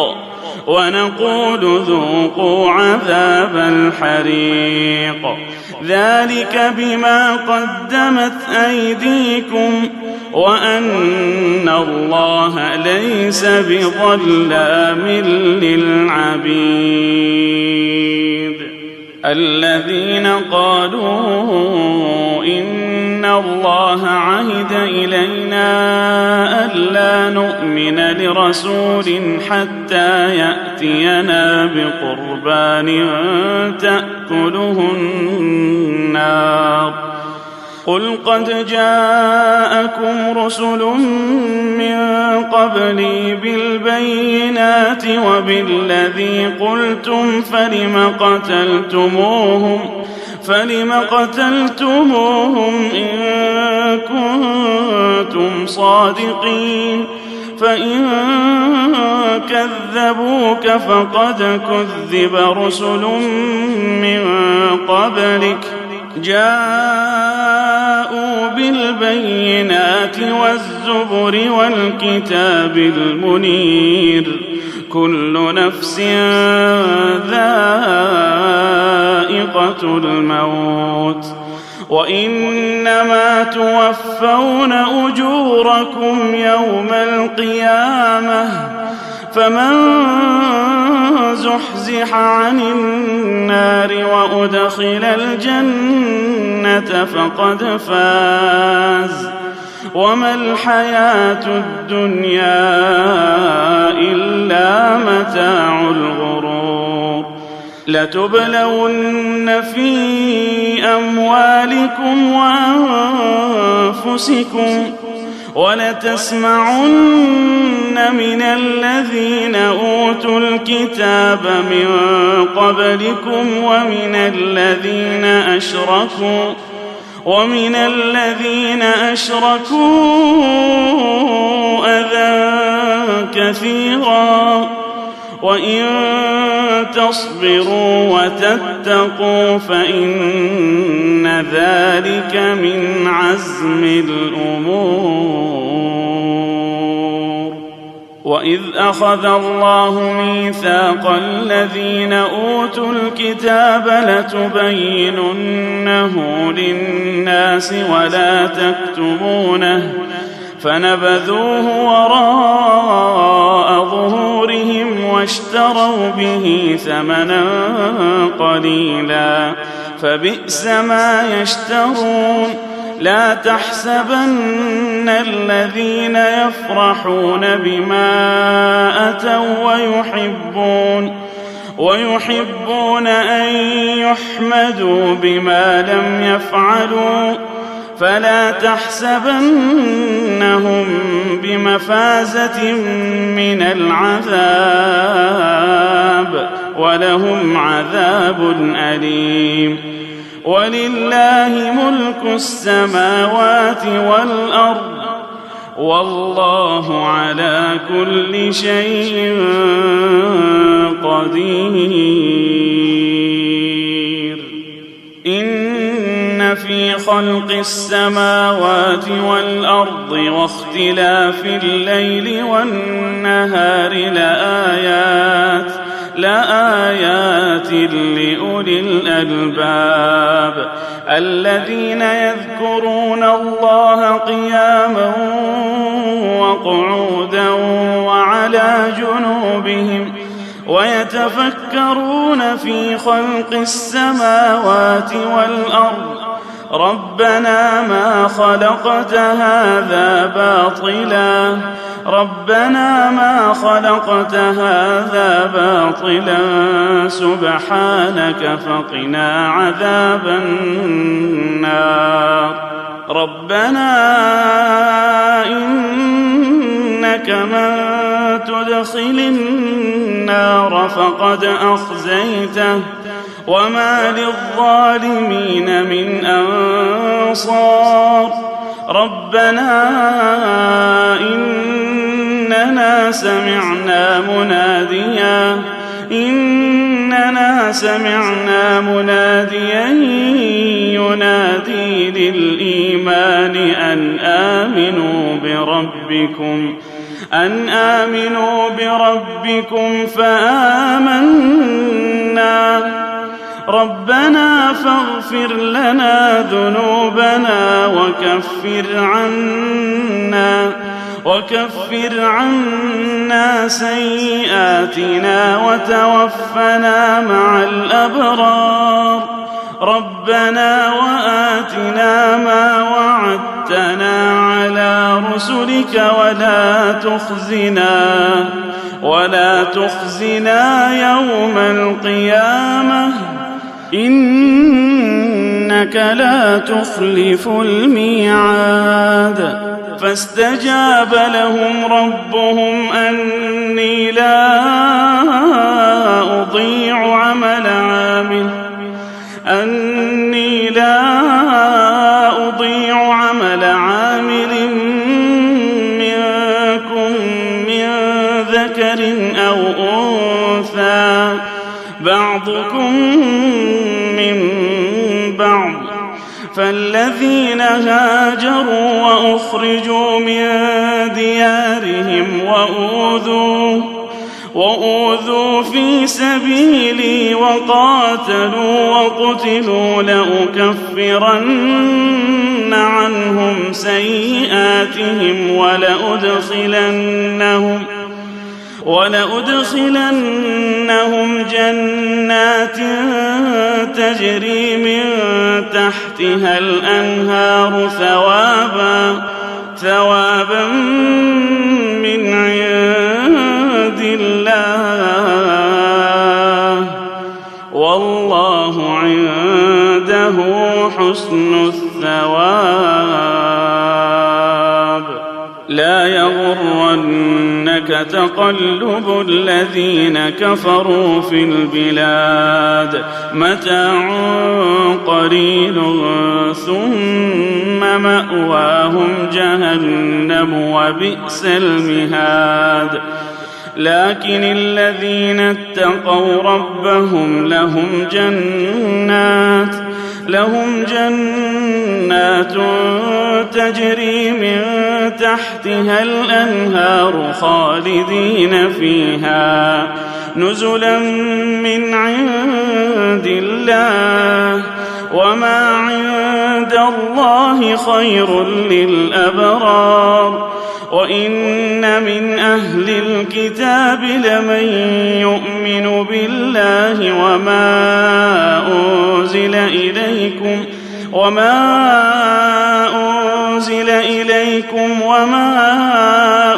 ونقول ذوقوا عذاب الحريق ذلك بما قدمت أيديكم وأن الله ليس بظلام للعبيد. الذين قالوا إن الله عهد إلينا ألا نؤمن لرسول حتى يأتينا بقربان تأكله النار قل قد جاءكم رسل من قبلي بالبينات وبالذي قلتم فلم قتلتموهم إن كنتم صادقين فإن كذبوك فقد كذب رسل من قبلك جاءوا بالبينات والزبر والكتاب المنير كل نفس ذائقة الموت وإنما توفون أجوركم يوم القيامة فمن زحزح عن النار وأدخل الجنة فقد فاز وما الحياة الدنيا إلا متاع الغرور لتبلون في أموالكم وأنفسكم ولتسمعن من الذين أوتوا الكتاب من قبلكم ومن الذين أشركوا أذى كثيرا وإن تصبروا وتتقوا فإن ذلك من عزم الأمور وإذ أخذ الله ميثاق الذين أوتوا الكتاب لتبيننه للناس ولا تكتمونه فنبذوه وراء ظهورهم واشتروا به ثمنا قليلا فبئس ما يشترون لا تحسبن الذين يفرحون بما أتوا ويحبون أن يحمدوا بما لم يفعلوا فلا تحسبنهم بمفازة من العذاب ولهم عذاب أليم ولله ملك السماوات والأرض والله على كل شيء قدير إن في خلق السماوات والأرض واختلاف الليل والنهار لآيات لأولي الألباب الذين يذكرون الله قياما وقعودا وعلى جنوبهم ويتفكرون في خلق السماوات والأرض ربنا ما خلقت هذا باطلا سبحانك فقنا عذاب النار ربنا إنك من تدخل النار فقد أخزيته وما للظالمين من أنصار ربنا إننا سمعنا مناديا ينادي للإيمان أن آمنوا بربكم فآمنا ربنا فاغفر لنا ذنوبنا وكفر عنا سيئاتنا وتوفنا مع الأبرار ربنا وآتنا ما وعدتنا على رسلك ولا تخزنا يوم القيامة إنك لا تخلف الميعاد فاستجاب لهم ربهم أني لا أضيع عمل عامل منكم من ذكر أو أنثى بعضكم من بعض فالذين هاجروا وأخرجوا من ديارهم وأوذوا في سبيلي وقاتلوا وقتلوا لأكفرن عنهم سيئاتهم ولأدخلنهم جنات تجري من تحتها الأنهار ثوابا من عند الله والله عنده حسن الثواب. لا يغرنك تقلب الذين كفروا في البلاد متاع قليل ثم مأواهم جهنم وبئس المهاد. لكن الذين اتقوا ربهم لهم جنات تجري من تحتها الأنهار خالدين فيها نزلا من عند الله وما عند الله خير للأبرار. وإن من أهل الكتاب لمن يؤمن بالله وما أنزل إليكم وما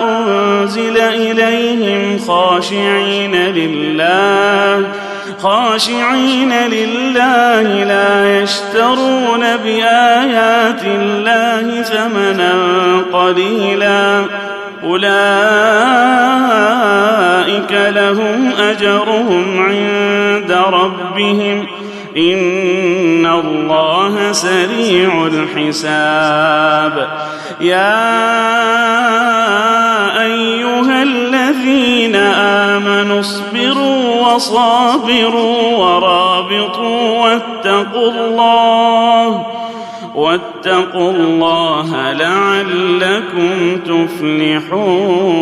أنزل إليهم خاشعين لله لا يشترون بآيات الله ثمنا قليلا أولئك لهم أجرهم عند ربهم إن الله سريع الحساب. يا أيها الذين آمنوا اصبروا وصابروا ورابطوا واتقوا الله لعلكم تفلحون.